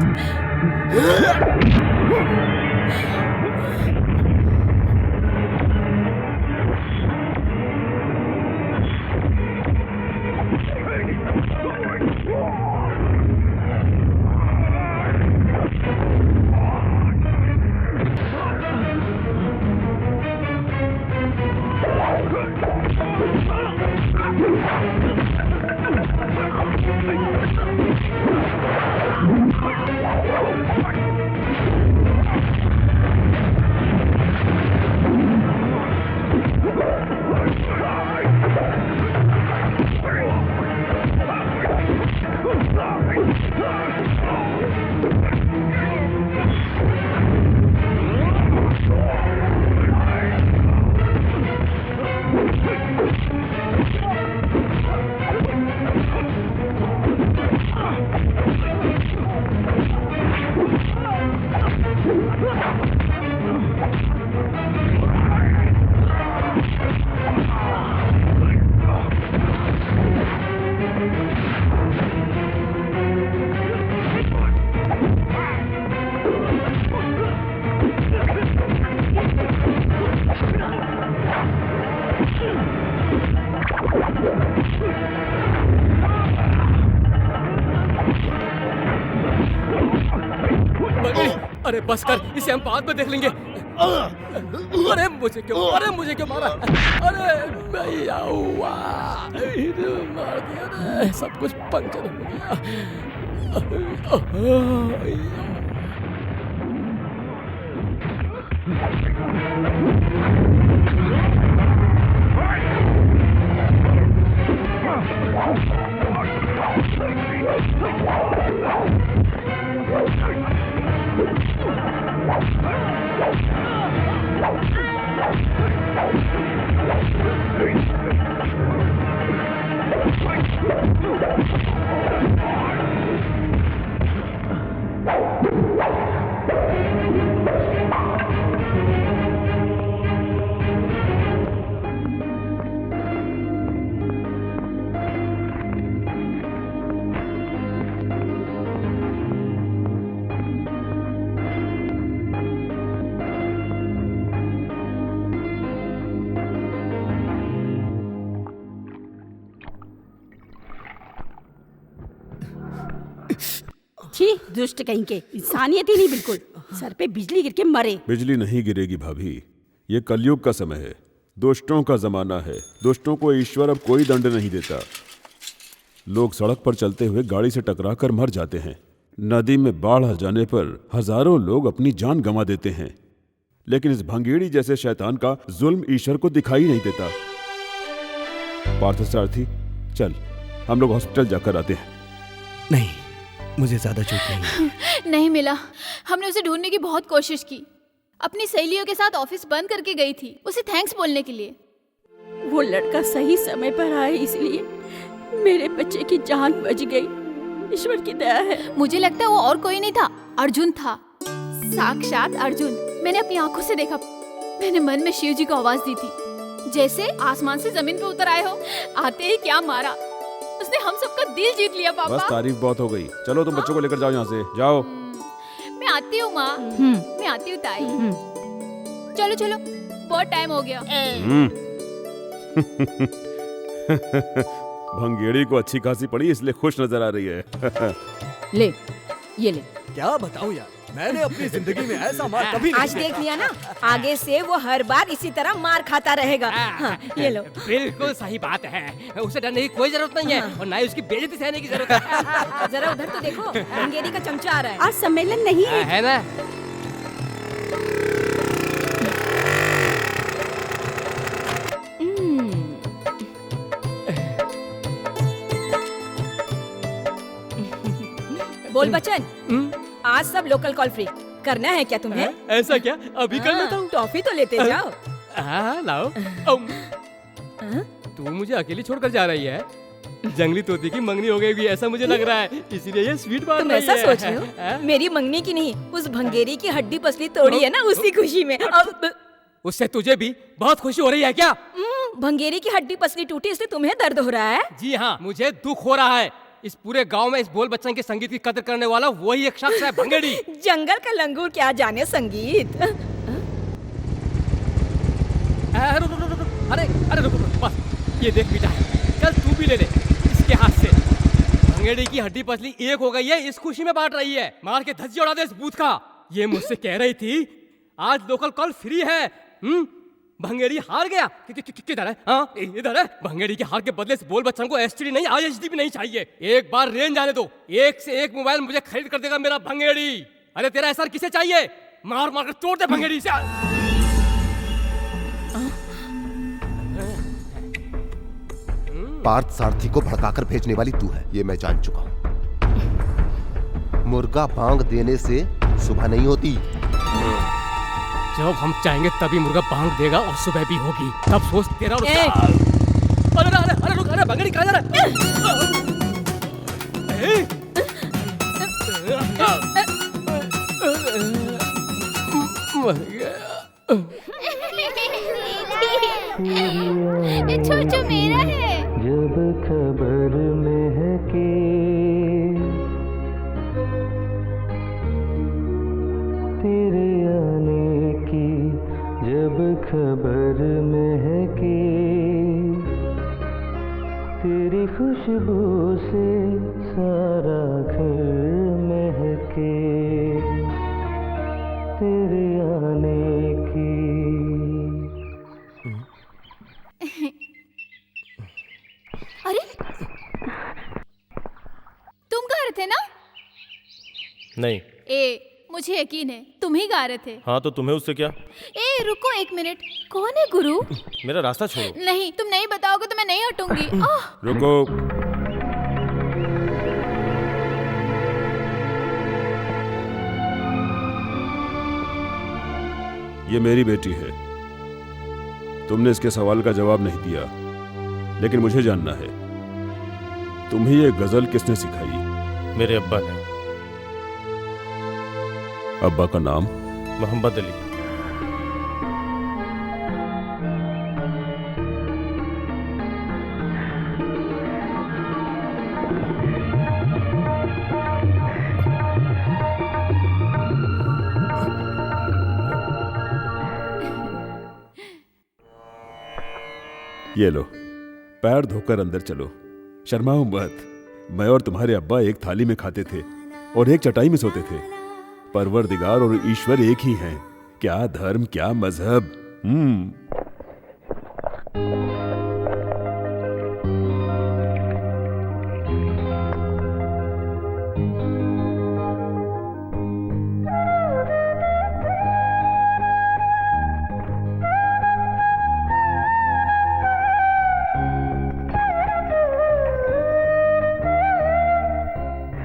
अरे बस कर, इसे हम बाद में देख लेंगे। अरे मुझे क्यों मारा? अरे भैया हुआ, मार दिया रे, सब कुछ पंक्चर हो गया। छी, दुष्ट कहीं के, इंसानियत ही नहीं बिल्कुल। सर पे बिजली गिर के मरे। बिजली नहीं गिरेगी भाभी, ये कलयुग का समय है, दुष्टों का जमाना है। दुष्टों को ईश्वर अब कोई दंड नहीं देता। लोग सड़क पर चलते हुए गाड़ी से टकराकर मर जाते हैं। नदी में बाढ़ आ जाने पर हजारों लोग अपनी जान गंवा देते हैं, लेकिन इस भंगेड़ी जैसे शैतान का जुल्म ईश्वर को दिखाई नहीं देता। पार्थसारथी, चल हम लोग हॉस्पिटल जाकर आते हैं। नहीं, मुझे ज्यादा चोट नहीं। नहीं मिला। हमने उसे ढूंढने की बहुत कोशिश की। अपनी सहेलियों के साथ ऑफिस बंद करके गई थी उसे थैंक्स बोलने के लिए। वो लड़का सही समय पर आया, इसलिए मेरे बच्चे की जान बच गई। ईश्वर की दया है। मुझे लगता है वो और कोई नहीं था, अर्जुन था, साक्षात अर्जुन। मैंने अपनी आंखों से देखा। मैंने मन में शिव जी को आवाज दी थी, जैसे आसमान से जमीन पे उतर आए हो। आते ही क्या मारा, उसने हम सबका दिल जीत लिया पापा। बस तारीफ बहुत हो गई, चलो तुम बच्चों को लेकर जाओ यहाँ से, जाओ। मैं आती हूँ माँ, मैं आती हूँ ताई। चलो चलो, बहुत टाइम हो गया। भंगेड़ी को अच्छी खासी पड़ी इसलिए खुश नजर आ रही है। ले, ये ले। क्या बताऊं यार, मैंने अपनी जिंदगी में ऐसा मार कभी नहीं आज देख लिया ना, आगे से वो हर बार इसी तरह मार खाता रहेगा। हाँ, ये लो। बिल्कुल सही बात है, उसे डरने की कोई जरूरत नहीं है और ना ही उसकी बेइज्जती सहने की जरूरत है। जरा उधर तो देखो, भंगेरी का चमचा आ रहा है। आज सम्मेलन नहीं है, है ना? बोल बच्चन, आज सब लोकल कॉल फ्री करना है क्या तुम्हें? ऐसा क्या? अभी कर लेता हूँ। टॉफी तो लेते जाओ। हाँ लाओ। तू मुझे अकेली छोड़कर जा रही है? जंगली तोती की मंगनी हो गई भी ऐसा मुझे लग रहा है, इसीलिए ये स्वीट बांट तुम रही है। ऐसा सोच रहे हो? मेरी मंगनी की नहीं, उस भंगेरी की हड्डी पसली तोड़ी है ना, उसी खुशी में। अब उससे तुझे भी बहुत खुशी हो रही है क्या? भंगेरी की हड्डी पसली टूटी इसलिए तुम्हें दर्द हो रहा है? जी हाँ, मुझे दुख हो रहा है। इस पूरे गांव में इस बोल बच्चन के संगीत की कदर करने वाला वही एक शख्स है, भंगेड़ी। जंगल का लंगूर क्या जाने संगीत। अरे रुक, बस ये देख बेटा, चल तू भी ले ले इसके हाथ से। भंगेड़ी की हड्डी पसली एक हो गई है, इस खुशी में बांट रही है। मार के धज्जी उड़ा दे इस बूथ का। ये मुझसे कह रही थी आज लोकल कॉल फ्री है। भंगेड़ी हार गया। किधर है? हाँ इधर है। भंगेड़ी के हार के बदले से बोल बच्चन को एसटीडी नहीं, आईएचडी भी नहीं चाहिए। एक बार रेंज आने दो, एक से एक मोबाइल मुझे खरीद कर देगा मेरा भंगेड़ी। अरे तेरा एसआर किसे चाहिए? मार मार कर तोड़ दे भंगेड़ी से। पार्थ सारथी को भड़काकर भेजने वाली तू है, ये मैं जान चुका हूं। मुर्गा बांग देने से सुबह नहीं होती। जब हम चाहेंगे तभी मुर्गा बांग देगा और सुबह भी होगी। तब सोच तेरा और उसका। अरे रुक, अरे भंगेड़ी कहाँ जा रहा ये छोचो मेरा है। जब खबर महके तेरे आने की, जब खबर महके तेरी खुशबू से सारा घर महके। तेरे आने की। अरे तुम गा रहे थे ना? नहीं। मुझे यकीन है तुम ही गा रहे थे। हाँ तो तुम्हें उससे क्या? रुको 1 मिनट, कौन है गुरु? मेरा रास्ता छोड़ो। नहीं, तुम नहीं बताओगे तो मैं नहीं हटूंगी। रुको। ये मेरी बेटी है। तुमने इसके सवाल का जवाब नहीं दिया, लेकिन मुझे जानना है, तुम्हें ये गजल किसने सिखाई? मेरे अब्बा ने। अब्बा का नाम? मोहम्मद अली। ये लो, पैर धोकर अंदर चलो, शर्माओ मत। मैं और तुम्हारे अब्बा एक थाली में खाते थे और एक चटाई में सोते थे। परवरदिगार और ईश्वर एक ही हैं। क्या धर्म, क्या मजहब।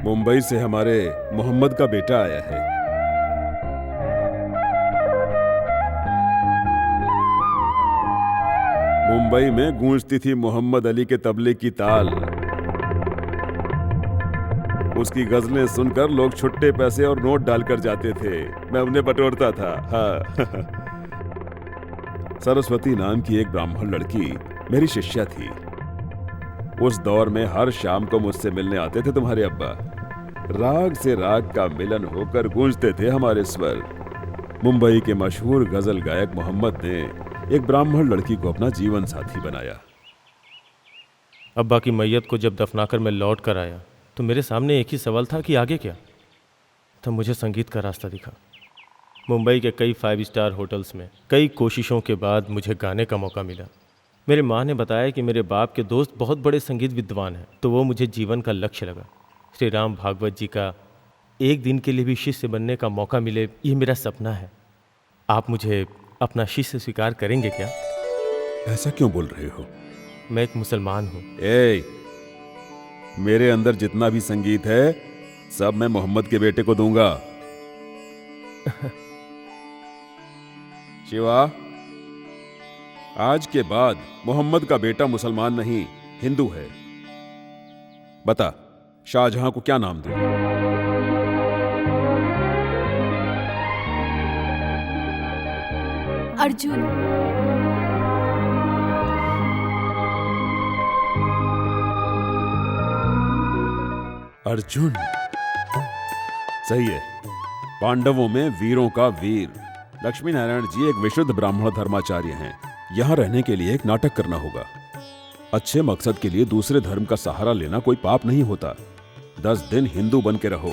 मुंबई से हमारे मोहम्मद का बेटा आया है। मुंबई में गूंजती थी मोहम्मद अली के तबले की ताल। उसकी गजलें सुनकर लोग छुट्टे पैसे और नोट डालकर जाते थे। मैं उन्हें बटोरता था। हाँ। सरस्वती नाम की एक ब्राह्मण लड़की मेरी शिष्या थी। उस दौर में हर शाम को मुझसे मिलने आते थे तुम्हारे अब्बा। राग से राग का मिलन होकर गूंजते थे हमारे स्वर। मुंबई के मशहूर गजल गायक मोहम्मद ने एक ब्राह्मण लड़की को अपना जीवन साथी बनाया। अब्बा की मैयत को जब दफनाकर मैं लौट कर आया तो मेरे सामने एक ही सवाल था कि आगे क्या। तब मुझे संगीत का रास्ता दिखा। मुंबई के कई 5 स्टार होटल्स में कई कोशिशों के बाद मुझे गाने का मौका मिला। मेरे माँ ने बताया कि मेरे बाप के दोस्त बहुत बड़े संगीत विद्वान हैं, तो वो मुझे जीवन का लक्ष्य लगा। श्री राम भागवत जी का एक दिन के लिए भी शिष्य बनने का मौका मिले, ये मेरा सपना है। आप मुझे अपना शिष्य स्वीकार करेंगे क्या? ऐसा क्यों बोल रहे हो? मैं एक मुसलमान हूँ। मेरे अंदर जितना भी संगीत है सब मैं मोहम्मद के बेटे को दूंगा। शिवा, आज के बाद मोहम्मद का बेटा मुसलमान नहीं हिंदू है। बता, शाहजहां को क्या नाम दूं? अर्जुन। अर्जुन सही है। पांडवों में वीरों का वीर। लक्ष्मी नारायण जी एक विशुद्ध ब्राह्मण धर्माचार्य हैं। यहाँ रहने के लिए एक नाटक करना होगा। अच्छे मकसद के लिए दूसरे धर्म का सहारा लेना कोई पाप नहीं होता। 10 दिन हिंदू बन के रहो।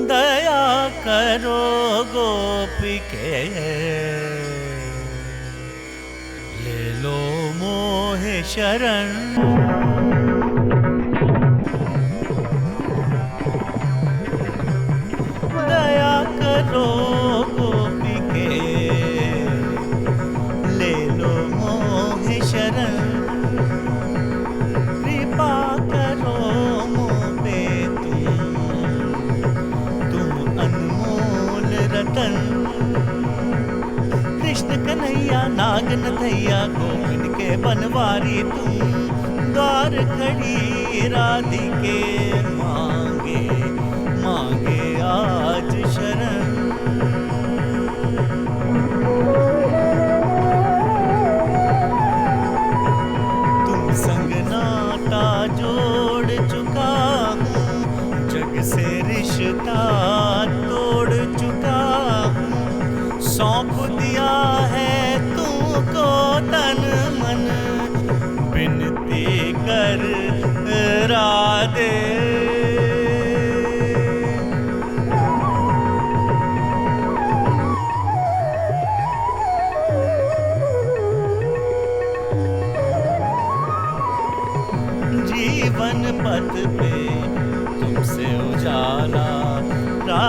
दया करो गोपिके, ले लो मोहे शरण। दया करो गोपिके, ले लो मोहे शरण। कृपा करो मोहे तुम अनमोल रतन। कृष्ण कन्हैया नाग नथैया गोविंद के बनवारी तुम। द्वार खड़ी राधिके मांगे मांगे आज शरण। तुम संग नाता जोड़ चुका हूँ,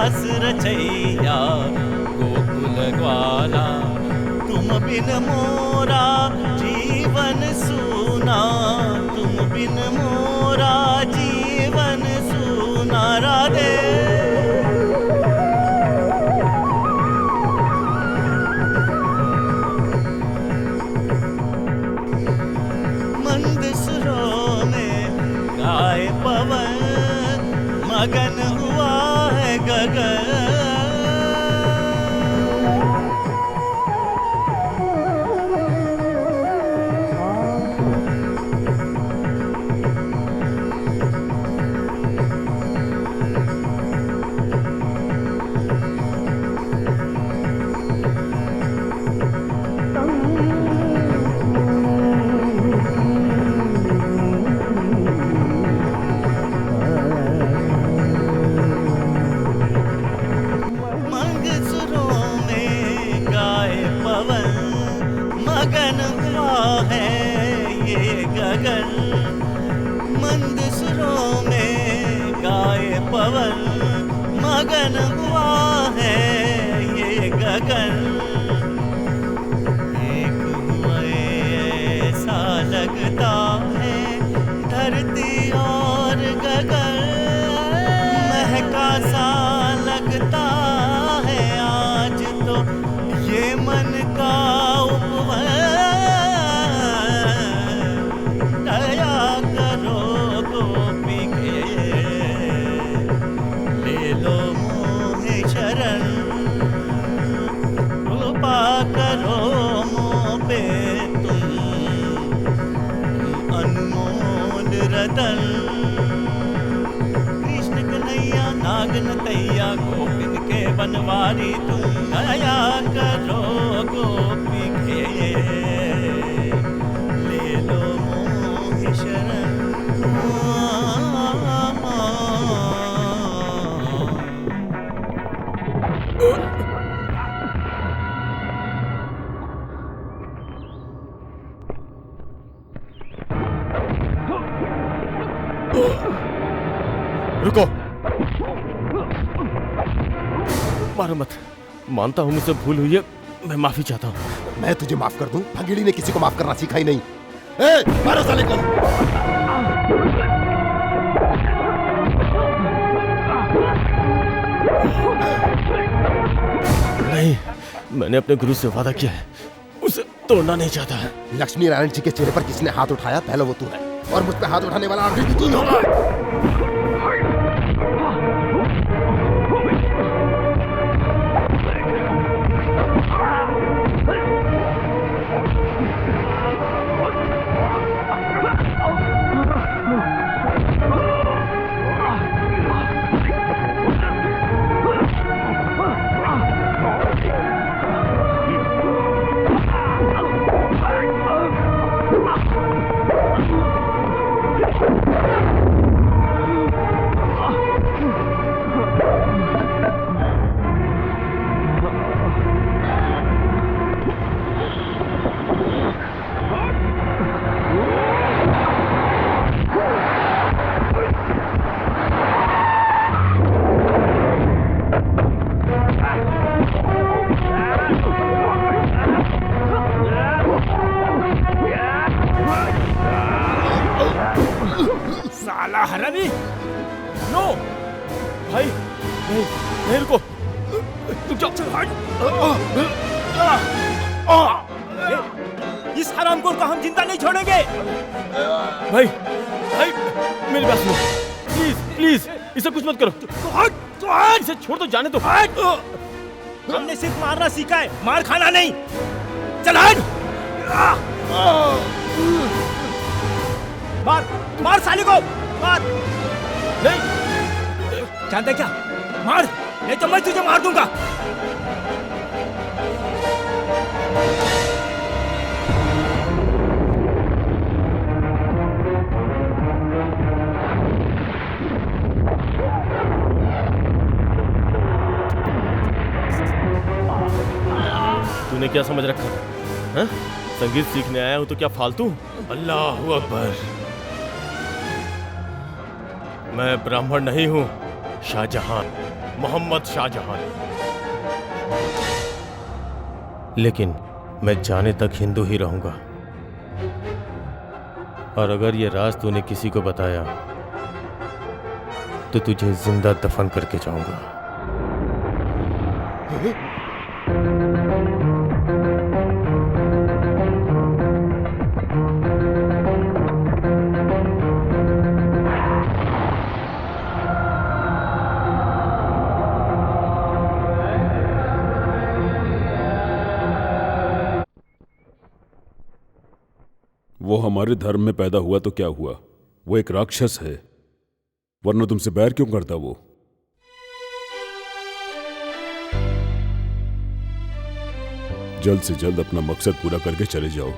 रास रचैया गोकुल ग्वाला तुम बिन मोरा जीवन सूना तुम बिन मोरा जीवन सूना राधे मंद सुरों में गाए पवन मगन हुआ है गगन मगन हुआ है ये गगन मंद सुरों में गाए पवन मगन हुआ है ये गगन एक हुआ ऐसा लगता है धरती और गगन महका सा लगता है आज तो ये मन का दया करो गोपी के ले लो मोहे शरण कृपा करो मोह पे तुम अनमोल रतन कृष्ण कन्हैया नागन तैया गोपिन के बनवारी तुम दया करो गोपी के ले लो मोह शरण रुको मारो मत मानता हूँ मुझसे भूल हुई है मैं माफी चाहता हूँ मैं तुझे माफ कर दूं भंगीड़ी ने किसी को माफ करना सीखा ही नहीं ए, मारो साले को नहीं मैंने अपने गुरु से वादा किया है उसे तोड़ना नहीं चाहता लक्ष्मी नारायण जी के चेहरे पर किसने हाथ उठाया पहले वो तू है और मुझ पे हाथ उठाने वाला आखिरी तू होगा साला हरामी नो भाई नहीं रुको इस हरामखोर को हम जिंदा नहीं छोड़ेंगे भाई भाई मेरी बात सुनो प्लीज प्लीज इसे कुछ मत करो तो इसे छोड़ दो जाने दो हमने सिर्फ मारना सीखा है मार खाना नहीं चल हट मार मार साले को मार नहीं जानता क्या मार नहीं तो मैं तुझे मार दूंगा तूने क्या समझ रखा है? संगीत सीखने आया हूं तो क्या फालतू अल्लाह अकबर मैं ब्राह्मण नहीं हूं शाहजहां मोहम्मद शाहजहां ने। लेकिन मैं जाने तक हिंदू ही रहूंगा, और अगर ये राज तूने किसी को बताया तो तुझे जिंदा दफन करके जाऊंगा। वो हमारे धर्म में पैदा हुआ तो क्या हुआ, वो एक राक्षस है, वरना तुमसे बैर क्यों करता वो? जल्द से जल्द अपना मकसद पूरा करके चले जाओ।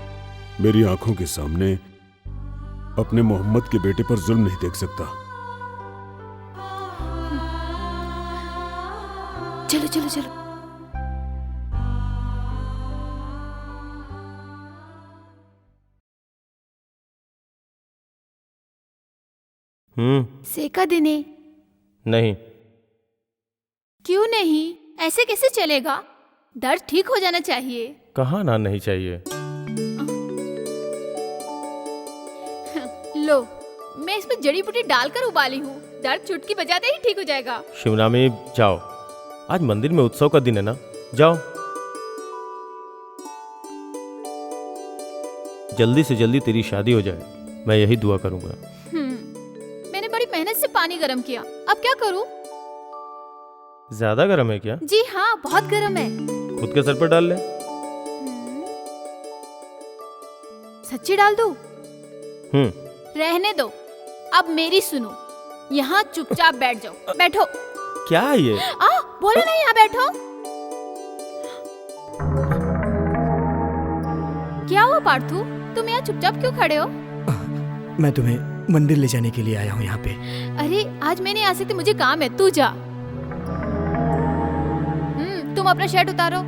मेरी आंखों के सामने अपने मोहम्मद के बेटे पर जुल्म नहीं देख सकता। चलो चलो चलो। सेका देने? नहीं। क्यों नहीं? ऐसे कैसे चलेगा? दर्द ठीक हो जाना चाहिए। कहाँ ना नहीं चाहिए। लो, मैं इसमें जड़ी बूटी डालकर उबाली हूँ, दर्द चुटकी बजाते ही ठीक हो जाएगा। शिवनामी जाओ, आज मंदिर में उत्सव का दिन है ना, जाओ। जल्दी से जल्दी तेरी शादी हो जाए, मैं यही दुआ करूंगा। मैंने बड़ी मेहनत से पानी गर्म किया, अब क्या करूं? ज्यादा गर्म है क्या? जी हाँ, बहुत गर्म है। खुद के सर पर डाल ले। सच्ची डाल दूं? रहने दो, अब मेरी सुनो। यहाँ चुपचाप बैठ जाओ। बैठो। क्या ये? बोलो नहीं, यहाँ बैठो। क्या हुआ पार्थू, तुम यहाँ चुपचाप क्यों खड़े हो? मैं तुम्हें मंदिर ले जाने के लिए आया हूँ यहाँ पे। अरे आज मैं नहीं आ सकती, मुझे काम है, तू जा। तुम अपना शर्ट उतारो।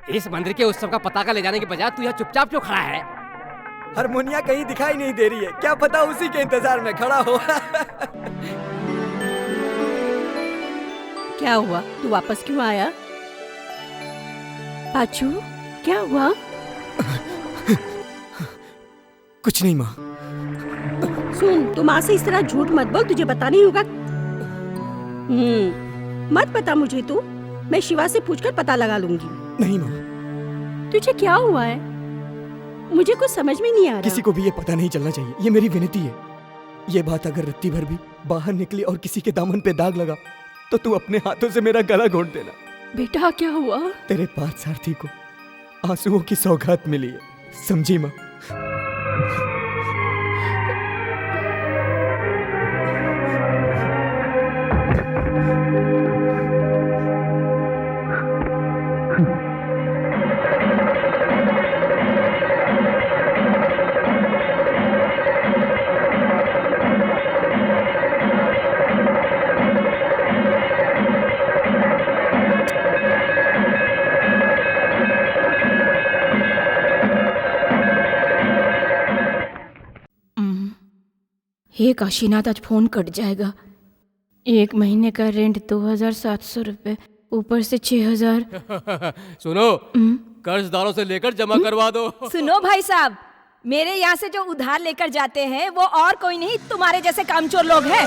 इस मंदिर के उत्सव का पताका ले जाने के बजाय तू यहाँ चुपचाप क्यों खड़ा है? हारमोनिया कहीं दिखाई नहीं दे रही है, क्या पता उसी के इंतजार में खड़ा हो। क्या हुआ, तू वापस क्यों आया? पाचू, क्या हुआ? कुछ नहीं माँ। सुन, तू माँ से इस तरह झूठ मत बोल, तुझे पता नहीं होगा। मत बता मुझे तू, मैं शिवा से पूछकर पता लगा लूंगी। नहीं माँ। तुझे क्या हुआ है? मुझे कुछ समझ में नहीं आ रहा। किसी को भी ये पता नहीं चलना चाहिए, ये मेरी विनती है। ये बात अगर रत्ती भर भी बाहर निकली और किसी के दामन पे दाग लगा तो तू अपने हाथों से मेरा गला घोट देना। बेटा क्या हुआ? तेरे पार्थ सारथी को आंसुओं की सौगात मिली है, समझी माँ? हे काशीनाथ, आज फोन कट जाएगा। 1 महीने का रेंट 2700 रुपए, ऊपर से 6000। सुनो, कर्जदारों से लेकर जमा करवा दो। सुनो भाई साहब, मेरे यहाँ से जो उधार लेकर जाते हैं वो और कोई नहीं, तुम्हारे जैसे कामचोर लोग हैं।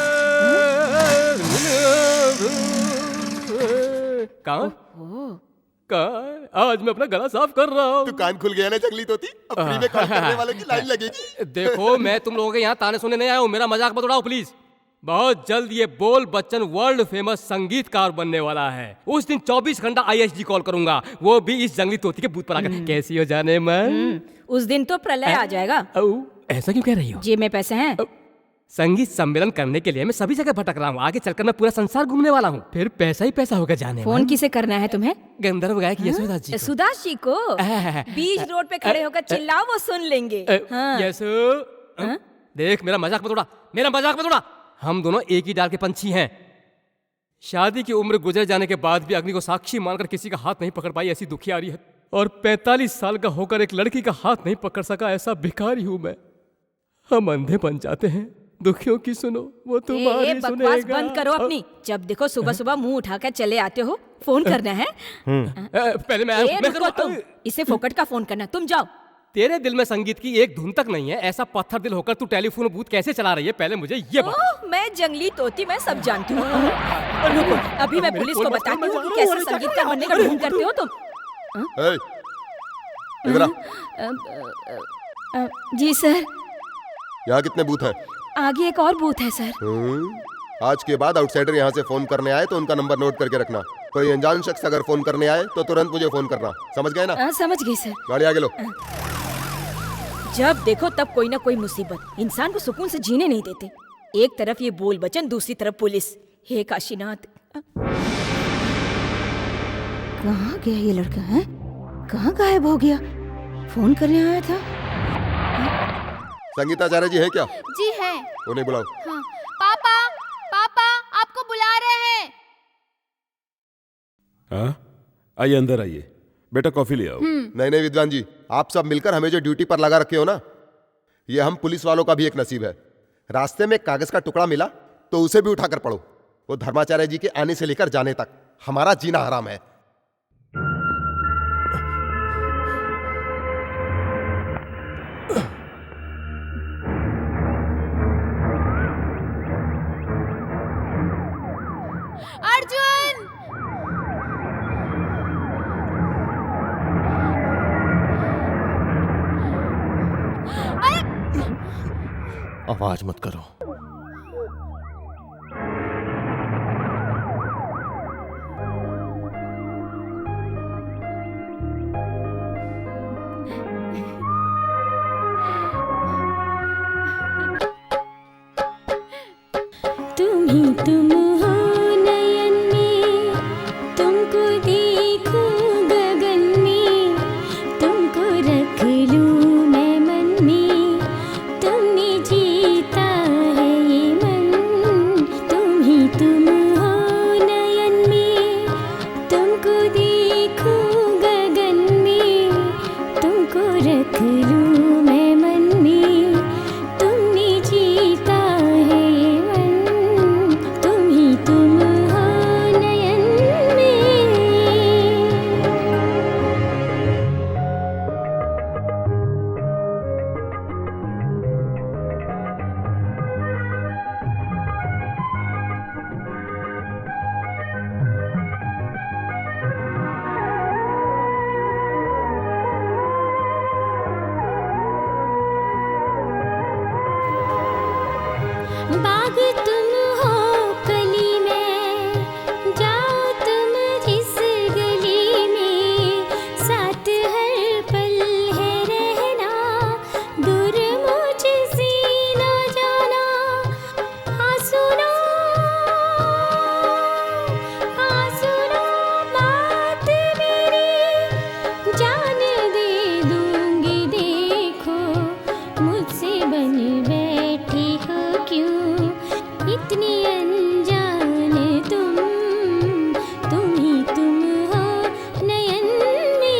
आज मैं अपना गला साफ कर रहा हूँ। तू कान खुल गया ना जंगली तोती, अब फ्री में कॉल करने वालों की लाइन लगेगी। देखो, मैं तुम लोगों के यहाँ ताने सुनने नहीं आया हूँ, मेरा मजाक मत उड़ाओ प्लीज। बहुत जल्द ये बोल बच्चन वर्ल्ड फेमस संगीतकार बनने वाला है। उस दिन 24 घंटा ISD कॉल करूंगा, वो भी इस जंगली तोती के बूथ पर आकर। कैसी हो जाने मन? उस दिन तो प्रलय आ जाएगा। ऐसा क्यों कह रही हो? जेब में पैसे हैं? संगीत सम्मेलन करने के लिए मैं सभी जगह भटक रहा हूँ, आगे चलकर मैं पूरा संसार घूमने वाला हूँ, फिर पैसा ही पैसा होगा जाने। फोन किसे करना है तुम्हें? गंधर्व गायक यशोदास जी को। यशोदास जी को? बीच रोड पे खड़े होकर चिल्लाओ, वो सुन लेंगे। यशो देख मेरा मजाक मत उड़ा, मेरा मजाक मत उड़ा। हम दोनों एक ही डाल के पंछी हैं। शादी की उम्र गुजर जाने के बाद भी अग्नि को साक्षी मानकर किसी का हाथ नहीं पकड़ पाई ऐसी दुखियारी है, और 45 साल का होकर एक लड़की का हाथ नहीं पकड़ सका ऐसा भिखारी हूं मैं। हम अंधे बन जाते हैं, दुखियों की सुनो वो तुम्हारी बकवास सुनेगा। बंद करो अपनी। जब देखो सुबह सुबह मुंह उठाकर चले आते हो। फोन करना है? पहले मैं रुको तुम, इसे फोकट का फोन करना। तुम जाओ। तेरे दिल में संगीत की एक धुन तक नहीं है, ऐसा पत्थर दिल होकर तू टेलीफोन बूथ कैसे चला रही है? पहले मुझे ये बता। ओह, मैं जंगली तोती, मैं सब जानती हूँ। रुको, अभी मैं पुलिस को बताती हूँ कि कैसे संगीतकार बनने का ढोंग करते हो तुम। ए, इधर आ। जी सर। यहाँ कितने बूथ हैं? आगे एक और बूथ है सर। आज के बाद आउटसाइडर यहाँ से फोन करने आए तो उनका नंबर नोट करके रखना। कोई अनजान शख्स अगर फोन करने आए तो तुरंत मुझे फोन करना, समझ गए ना? समझ गई सर। गाड़ी आगे लो। जब देखो तब कोई ना कोई मुसीबत इंसान को सुकून से जीने नहीं देते। एक तरफ ये बोल बचन, दूसरी तरफ पुलिस। हे काशीनाथ, कहाँ गया ये लड़का? है कहाँ गायब हो गया? फोन करने आया था। संगीताचार्य जी है क्या? जी है। उन्हें बुलाओ। हाँ। पापा, पापा आपको बुला रहे हैं। हाँ, आइए अंदर आइए। बेटा कॉफी ले आओ। नहीं विद्वान जी, आप सब मिलकर हमें जो ड्यूटी पर लगा रखे हो ना, ये हम पुलिस वालों का भी एक नसीब है। रास्ते में कागज का टुकड़ा मिला तो उसे भी उठाकर पढ़ो। वो धर्माचार्य जी के आने से लेकर जाने तक हमारा जीना हराम है। अर्जुन! आवाज मत करो। तुम ही तुम हो नयन में, तुमको देखूं गगन में, तुमको रख लूं मैं मन में, तुमने जीता है ये मन। तुम ही तुम हो नयन में, तुमको देखूं गगन में, तुमको रख लूं मैं मन में, तुमने जीता है ये मन। तुम ही तुम हो नयन में। बाग तुम हो कली में, जाओ तुम जिस गली में, साथ हर पल है रहना, दूर मुझसे ना जाना। हाँ सुनो बात मेरी, जान दे दूंगी देखो, मुझसे बन बैठी हो क्यों इतनी अनजान तुम ही तुम हो नयन में।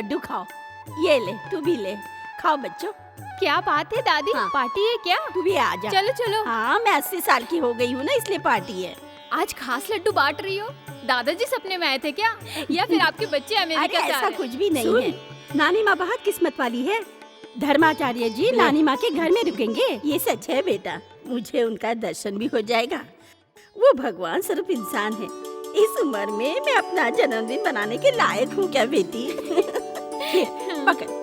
लड्डू खाओ। ये ले, तू भी ले, खाओ बच्चों। क्या बात है दादी, हाँ। पार्टी है क्या? तू भी आ जा। चलो चलो। हाँ, मैं 80 साल की हो गई हूँ ना, इसलिए पार्टी है। आज खास लड्डू बांट रही हो? दादाजी सपने में आए थे क्या, या फिर आपके बच्चे अरे अमेरिका से आ ऐसा रहे? कुछ भी नहीं है। नानी माँ बहुत किस्मत वाली है। धर्माचार्य जी नानी माँ के घर में रुकेंगे, ये सच है बेटा। मुझे उनका दर्शन भी हो जाएगा। वो भगवान स्वरूप इंसान है। इस उम्र में मैं अपना जन्मदिन बनाने के लायक हूँ क्या बेटी? ये, पकड़।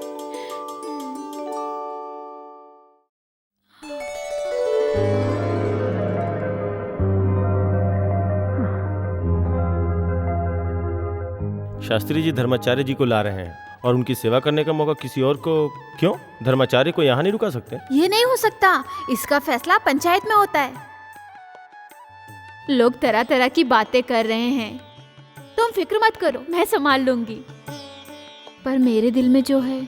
शास्त्री जी धर्माचार्य जी को ला रहे हैं और उनकी सेवा करने का मौका किसी और को क्यों? धर्माचार्य को यहाँ नहीं रुका सकते? ये नहीं हो सकता, इसका फैसला पंचायत में होता है। लोग तरह तरह की बातें कर रहे हैं, तुम फिक्र मत करो, मैं संभाल लूंगी। पर मेरे दिल में जो है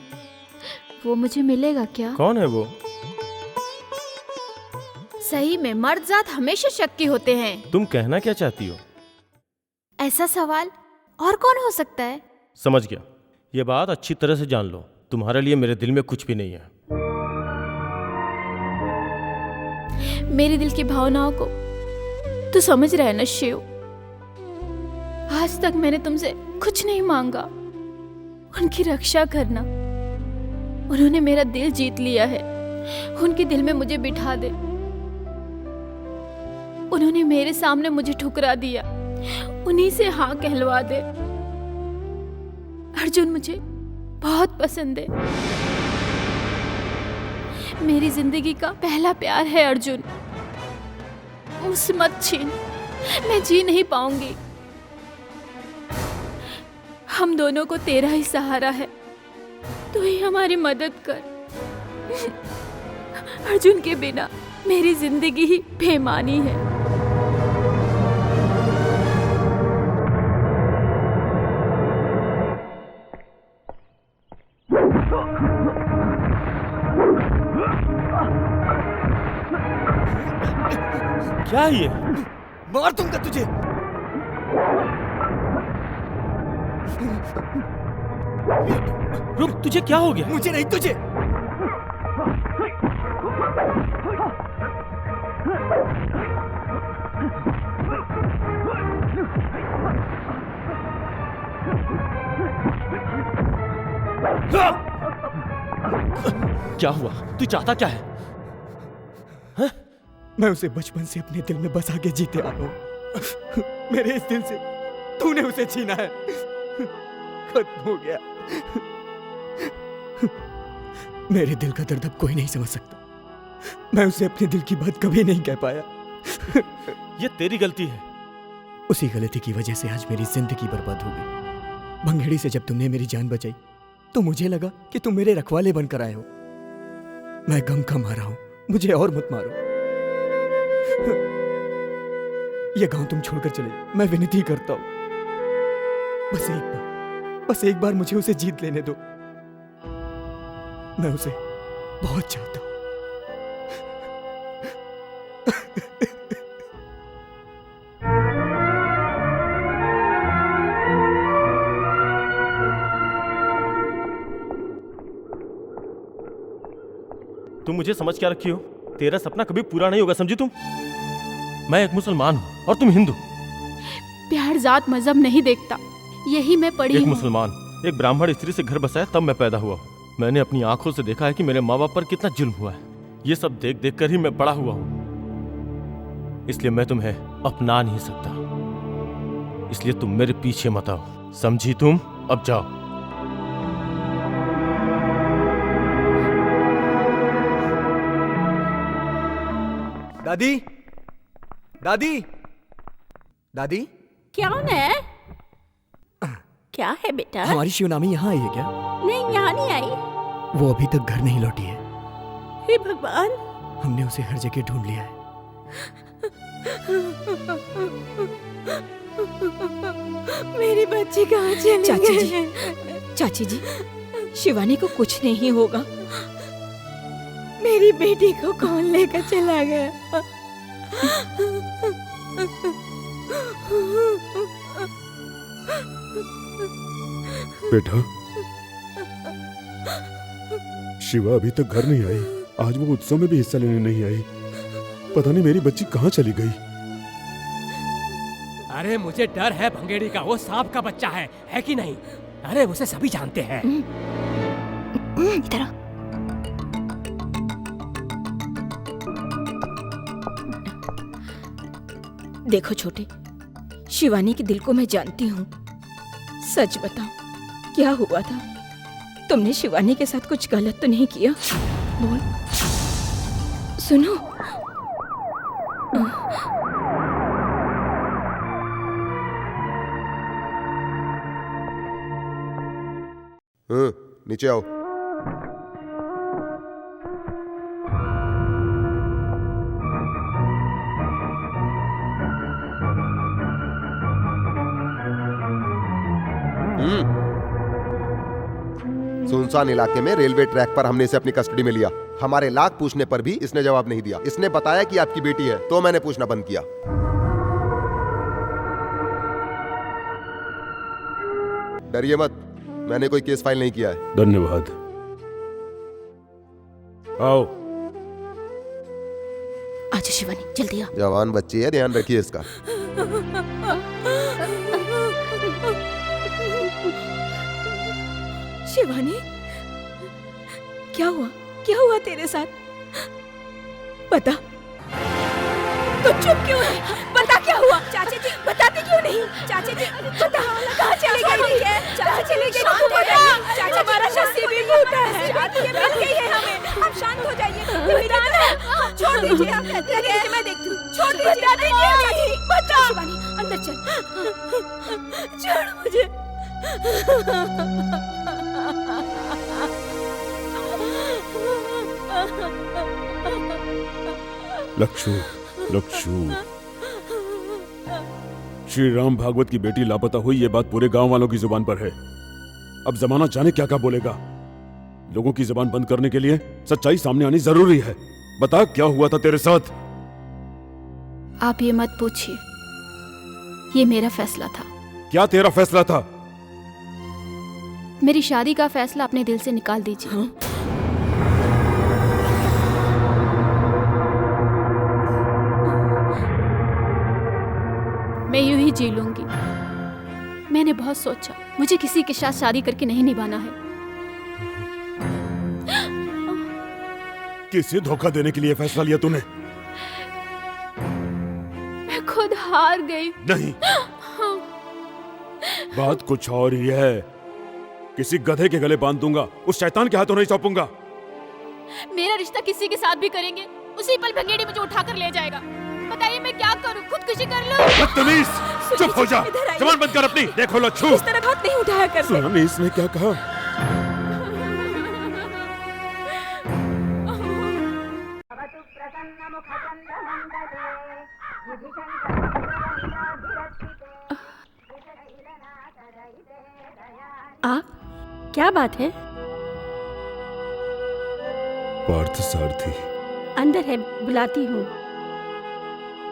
वो मुझे मिलेगा क्या? कौन है वो? सही में मर्द जात हमेशा शक्की होते हैं। तुम कहना क्या चाहती हो? ऐसा सवाल और कौन हो सकता है? समझ गया। ये बात अच्छी तरह से जान लो, तुम्हारे लिए मेरे दिल में कुछ भी नहीं है। मेरे दिल की भावनाओं को तू समझ रहा है ना शिव? आज तक मैंने तुमसे कुछ नहीं मांगा, उनकी रक्षा करना। उन्होंने मेरा दिल जीत लिया है, उनके दिल में मुझे बिठा दे। उन्होंने मेरे सामने मुझे ठुकरा दिया, उन्हीं से हाँ कहलवा दे। अर्जुन मुझे बहुत पसंद है, मेरी जिंदगी का पहला प्यार है अर्जुन। मुझसे मत छीन, मैं जी नहीं पाऊंगी। हम दोनों को तेरा ही सहारा है, तू ही हमारी मदद कर। अर्जुन के बिना मेरी जिंदगी ही बेमानी है। क्या ये? मार दूंगा तुझे। रुक, तुझे क्या हो गया? मुझे नहीं, तुझे। क्या हुआ? तू चाहता क्या है? मैं उसे बचपन से अपने दिल में बसा के जीते आ रहा हूं। मेरे इस दिल से तूने उसे छीना है, खत्म हो गया। मेरे दिल का दर्द अब कोई नहीं समझ सकता। मैं उसे अपने दिल की बात कभी नहीं कह पाया। ये तेरी गलती है। उसी गलती की वजह से आज मेरी जिंदगी बर्बाद हो गई। भंगेड़ी से जब तुमने मेरी जान बचाई तो मुझे लगा कि तुम मेरे रखवाले बनकर आए हो। मैं गम का मारा हूं, मुझे और मत मारो। ये गांव तुम छोड़कर चले जाओ, मैं विनती करता हूं। बस एक बार मुझे उसे जीत लेने दो। मैं उसे बहुत चाहता हूं। तुम मुझे समझ क्या रखी हो? तेरा सपना कभी पूरा नहीं होगा, समझी तुम? मैं एक मुसलमान हूँ और तुम हिंदू। प्यार जात मजहब नहीं देखता, यही मैं पढ़ी एक हूँ। मुसलमान एक ब्राह्मण स्त्री से घर बसाया तब मैं पैदा हुआ हूँ। मैंने अपनी आंखों से देखा है कि मेरे माँ बाप पर कितना जुल्म हुआ है। ये सब देख देख कर ही मैं बड़ा हुआ हूँ, इसलिए मैं तुम्हें अपना नहीं सकता। इसलिए तुम मेरे पीछे मत आओ, समझी तुम? अब जाओ। दादी, दादी, दादी। कौन है? क्या है बेटा? हमारी शिवनामी यहाँ आई है क्या? नहीं, यहाँ नहीं आई। वो अभी तक घर नहीं लौटी है। हे भगवान, हमने उसे हर जगह ढूंढ लिया है। मेरी बच्ची कहाँ चली चाची गई? जी, चाची जी, शिवानी को कुछ नहीं होगा। मेरी बेटी को कौन लेकर चला गया? बेटा, शिवा अभी तक घर नहीं आई। आज वो उत्सव में भी हिस्सा लेने नहीं आई। पता नहीं मेरी बच्ची कहाँ चली गई। अरे मुझे डर है भंगेड़ी का, वो सांप का बच्चा है कि नहीं? अरे उसे सभी जानते हैं। इधर आ। देखो छोटे, शिवानी के दिल को मैं जानती हूँ। सच बताओ, क्या हुआ था? तुमने शिवानी के साथ कुछ गलत तो नहीं किया? बोल। सुनो, नीचे आओ। सुनसान इलाके में रेलवे ट्रैक पर हमने इसे अपनी कस्टडी में लिया। हमारे लाख पूछने पर भी इसने जवाब नहीं दिया। इसने बताया कि आपकी बेटी है, तो मैंने पूछना बंद किया। डरिए मत, मैंने कोई केस फाइल नहीं किया है। धन्यवाद। आओ। आजा शिवानी, जल्दी आ। जवान बच्ची है, ध्यान रखिए इसका। शिवानी, क्या हुआ? क्या हुआ तेरे साथ? बता। तो चुप क्यों है? बता क्या हुआ? चाची जी बताते क्यों नहीं? चाची जी बता, कहाँ चली गई है? कहाँ चली गई? चाची हमारा नसीब भी टूटा है। ये मिल गई है हमें। आप शांत हो जाइए। ये मेरा है। छोड़ दीजिए, आप मैं देखती हूँ। छोड़ दीजिए। बता शिवानी, अंदर चल। छोड़ मुझे। लक्षु, लक्षु, श्री राम भागवत की बेटी लापता हुई, ये बात पूरे गांव वालों की जुबान पर है। अब जमाना जाने क्या क्या बोलेगा। लोगों की जुबान बंद करने के लिए सच्चाई सामने आनी जरूरी है। बता, क्या हुआ था तेरे साथ? आप ये मत पूछिए, ये मेरा फैसला था। क्या तेरा फैसला था? मेरी शादी का फैसला अपने दिल से निकाल दीजिए। हाँ? मैं यूं ही जी लूंगी। मैंने बहुत सोचा, मुझे किसी के साथ शादी करके नहीं निभाना है। किसे धोखा देने के लिए फैसला लिया तूने? मैं खुद हार गई। नहीं, बात कुछ और ही है। किसी गधे के गले बांध दूंगा, उस शैतान के हाथों नहीं सौंपूंगा। मेरा रिश्ता किसी के साथ भी करेंगे, उसी पल भंगेड़ी मुझे उठा कर ले जाएगा। बताइए मैं क्या करूं? खुदकुशी कर लूं? बदतमीज, चुप हो जा। जबान बंद कर अपनी। देखो लच्छू, इस तरह हाथ नहीं उठाया कर। सुना नहीं इसने क्या कहा? आप, क्या बात है? पार्थ सारथी अंदर है, बुलाती हूँ।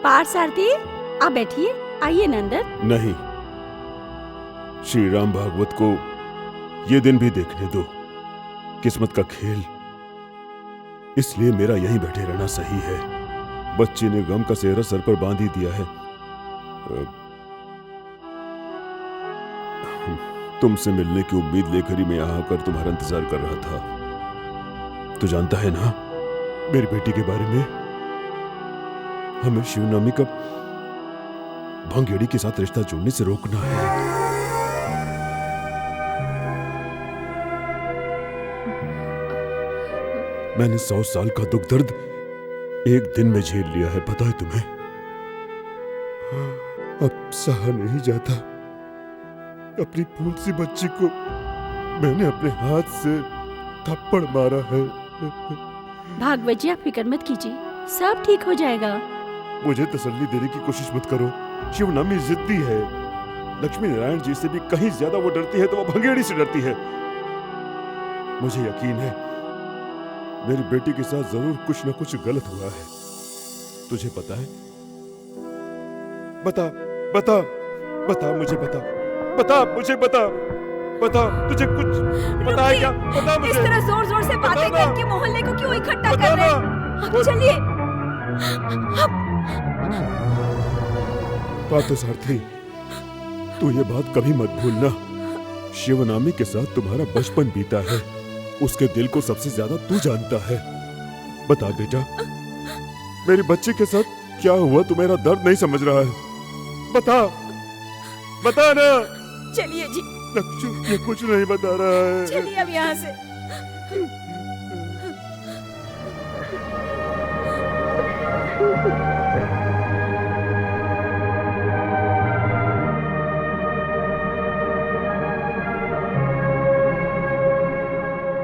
पार्थ सारथी, आप बैठिए, आइए ना अंदर। नहीं, श्री राम भागवत को ये दिन भी देखने दो। किस्मत का खेल, इसलिए मेरा यहीं बैठे रहना सही है। बच्चे ने गम का सेहरा सर पर बांध ही दिया है। तुमसे मिलने की उम्मीद लेकर ही मैं यहाँ आकर तुम्हारा इंतजार कर रहा था। तू जानता है ना मेरी बेटी के बारे में? हमें शिवनामी का भंगेड़ी के साथ रिश्ता जोड़ने से रोकना है। मैंने 100 साल का दुख दर्द एक दिन में झेल लिया है, पता है तुम्हें? अब सहा नहीं जाता। अपनी फूल सी बच्ची को मैंने अपने हाथ से थप्पड़ मारा है। भागवत जी, आप फिक्र मत कीजिए, सब ठीक हो जाएगा। मुझे तसल्ली देने की कोशिश मत करो। शिवनामी जिद्दी है। लक्ष्मी नारायण जी से भी कहीं ज्यादा वो डरती है तो वो भंगेड़ी से डरती है। मुझे यकीन है मेरी बेटी के साथ जरूर कुछ न कुछ गलत हुआ है। तुझे पता है? बता बता बता, मुझे बता, बता मुझे बता। बता, तुझे कुछ पता है क्या? बता मुझे। इस तरह जोर जोर से बातें बताना। करके मोहल्ले को क्यों इकट्ठा कर बताना। रहे हैं? अब चलिए। पार्थसारथी, तू ये बात कभी मत भूलना। शिवनामी के साथ तुम्हारा बचपन बीता है, उसके दिल को सबसे ज्यादा तू जानता है। बता बेटा, मेरी बच्ची के साथ क्या हुआ? तू मेरा दर्द नहीं समझ रहा है। बता, बता ना। चलिए जी, लक्ष्मी, ये कुछ नहीं बता रहा है। चलिए अब यहाँ से।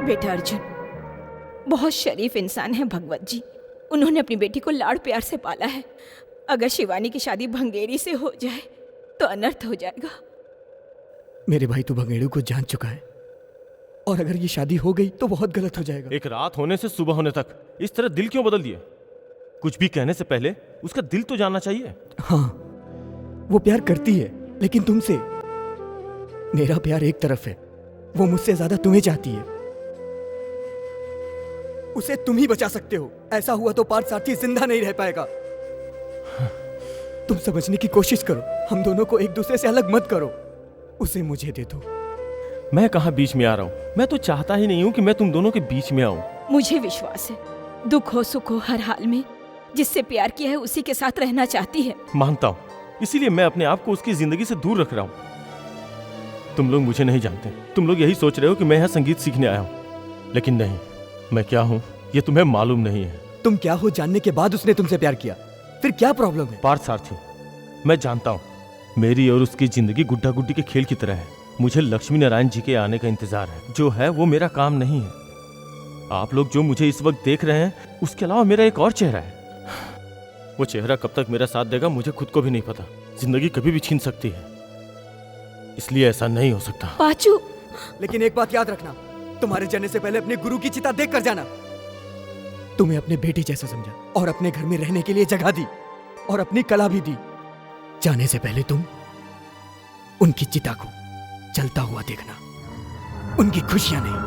बेटा अर्जुन बहुत शरीफ इंसान है भगवत जी। उन्होंने अपनी बेटी को लाड़ प्यार से पाला है। अगर शिवानी की शादी भंगेरी से हो जाए तो अनर्थ हो जाएगा। मेरे भाई तो भंगेड़ू को जान चुका है, और अगर ये शादी हो गई तो बहुत गलत हो जाएगा। एक रात होने से सुबह होने तक इस तरह दिल क्यों बदल दिए? कुछ भी कहने से पहले उसका दिल तो जानना चाहिए। हाँ, वो प्यार करती है, लेकिन तुमसे। मेरा प्यार एक तरफ है, वो मुझसे ज्यादा तुम्हें चाहती है। उसे तुम ही बचा सकते हो। ऐसा हुआ तो पार्थसारथी जिंदा नहीं रह पाएगा। तुम समझने की कोशिश करो। हम दोनों को एक दूसरे से अलग मत करो। उसे मुझे दे दो। मैं कहाँ बीच में आ रहा हूँ? मैं तो चाहता ही नहीं हूँ कि मैं तुम दोनों के बीच में आऊँ। मुझे विश्वास है, दुख हो सुख हो हर हाल में जिससे प्यार किया है उसी के साथ रहना चाहती है। मानता हूँ, इसीलिए मैं अपने आप को उसकी जिंदगी से दूर रख रहा हूँ। तुम लोग मुझे नहीं जानते। तुम लोग यही सोच रहे हो कि मैं यहाँ संगीत सीखने आया हूँ, लेकिन नहीं, मैं क्या हूँ ये तुम्हें मालूम नहीं है। तुम क्या हो जानने के बाद उसने तुमसे प्यार किया, फिर क्या प्रॉब्लम है? पार्थसारथी, मैं जानता हूँ मेरी और उसकी जिंदगी गुड्डा गुड्डी के खेल की तरह है। मुझे लक्ष्मी नारायण जी के आने का इंतजार है। जो है वो मेरा काम नहीं है। आप लोग जो मुझे इस वक्त देख रहे हैं, उसके अलावा मेरा एक और चेहरा है। वो चेहरा कब तक मेरा साथ देगा मुझे खुद को भी नहीं पता। जिंदगी कभी भी छीन सकती है, इसलिए ऐसा नहीं हो सकता। पाचू, लेकिन एक बात याद रखना, तुम्हारे जाने से पहले अपने गुरु की चिता देख कर जाना। तुम्हें अपने बेटी जैसा समझा और अपने घर में रहने के लिए जगह दी और अपनी कला भी दी। जाने से पहले तुम उनकी चिता को जलता हुआ देखना, उनकी खुशियां नहीं।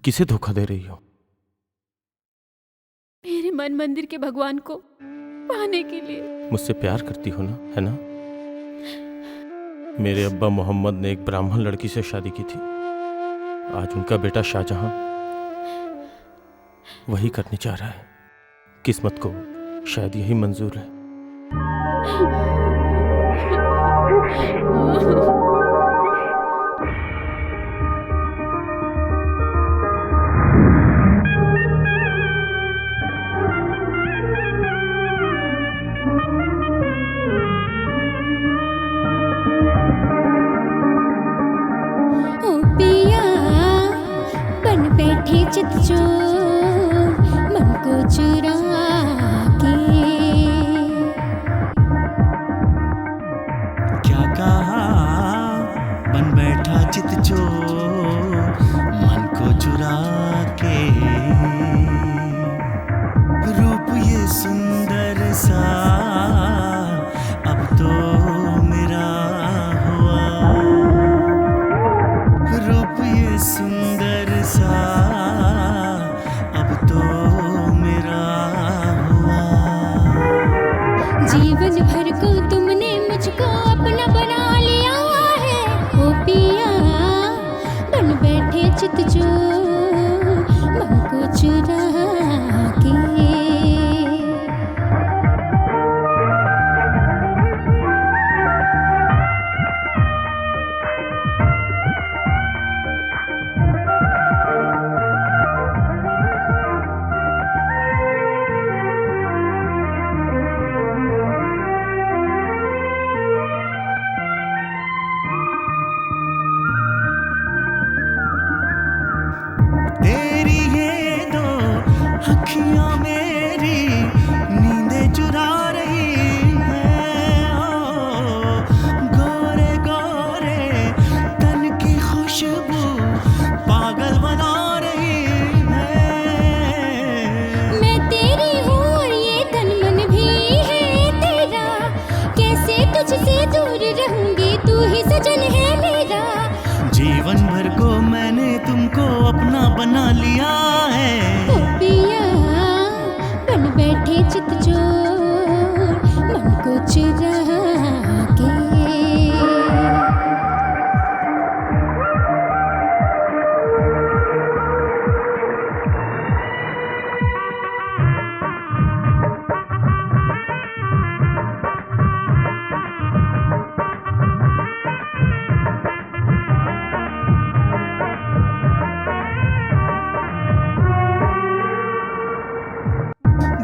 किसे धोखा दे रही हो? मेरे मन मंदिर के भगवान को पाने के लिए। मुझसे प्यार करती हो ना, है ना? मेरे अब्बा मोहम्मद ने एक ब्राह्मण लड़की से शादी की थी। आज उनका बेटा शाहजहां वही करने जा रहा है। किस्मत को शायद यही मंजूर है। चित चोर मन को चुरा के। क्या कहा बन बैठा चित चोर मन को चुरा के। रूप ये सुंदर सा अब तो मेरा हुआ। रूप ये सुंदर सा जीवन भर को तुमने मुझको अपना बना लिया है। ओ पिया बन बैठे चित चोर मन को चुरा के। बना लिया है। ओ पिया बन बैठे चित चोर मन को चुरा के।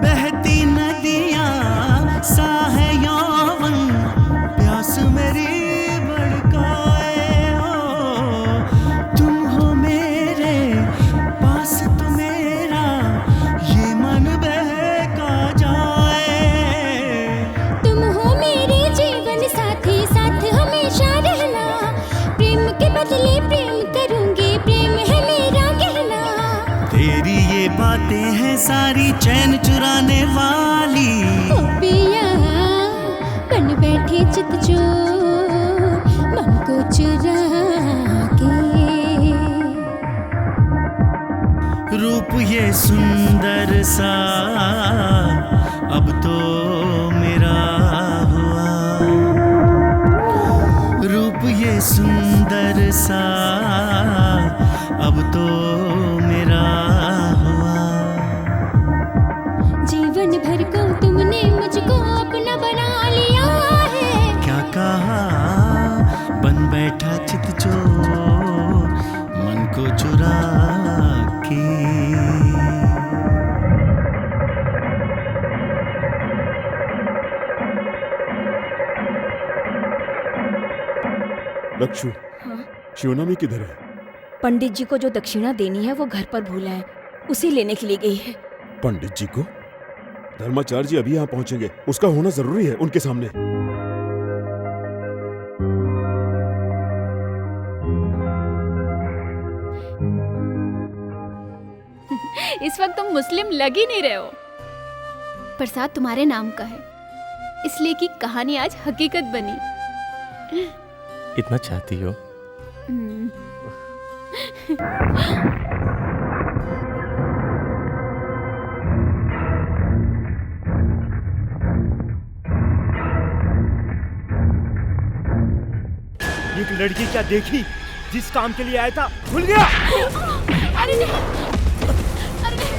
बहती नदियाँ सा है यौवन, प्यास मेरी भड़काए हो। तुम हो मेरे पास तो मेरा ये मन बहका जाए। तुम हो मेरे जीवन साथी, साथ हमेशा रहना। प्रेम के बदले प्रेम करूंगी, प्रेम है मेरा कहना। तेरी ये बातें हैं सारी चैन चुराने वाली। ओ पिया बन बैठे चित चोर मन को चुरा के। रूप ये सुंदर सा अब तो मेरा हुआ। रूप ये सुंदर सा अब तो मेरा हुआ। जीवन भर को तुमने मुझको अपना बना लिया है। क्या कहा बन बैठा चित चोर मन को चुरा के। लक्षु, शिवनामी किधर है? पंडित जी को जो दक्षिणा देनी है वो घर पर भूला है, उसी लेने के लिए गई है। पंडित जी को? धर्माचार्य जी अभी यहाँ पहुंचेंगे, उसका होना जरूरी है उनके सामने। इस वक्त तुम मुस्लिम लग ही नहीं रहे हो। प्रसाद तुम्हारे नाम का है, इसलिए कि कहानी आज हकीकत बनी। इतना चाहती हो? एक लड़की क्या देखी, जिस काम के लिए आया था भूल गया। अरे नहीं, अरे नहीं,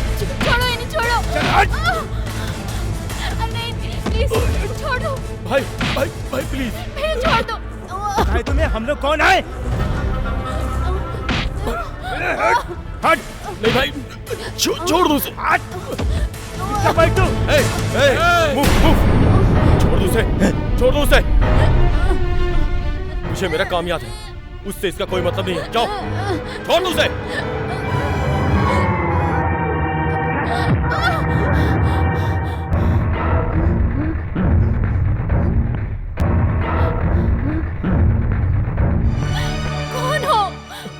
छोड़ो इन्हें, छोड़ो। अरे नहीं, प्लीज छोड़ दो। भाई भाई भाई प्लीज फिर छोड़ दो। भाई तुम्हें हम लोग कौन आए? हट। नहीं भाई, छोड़ दो उसे। हट। क्या भाई तू? मूव। छोड़ दो उसे, छोड़ दो उसे। मुझे मेरा काम याद है, उससे इसका कोई मतलब नहीं है। जाओ, छोड़ दो उसे।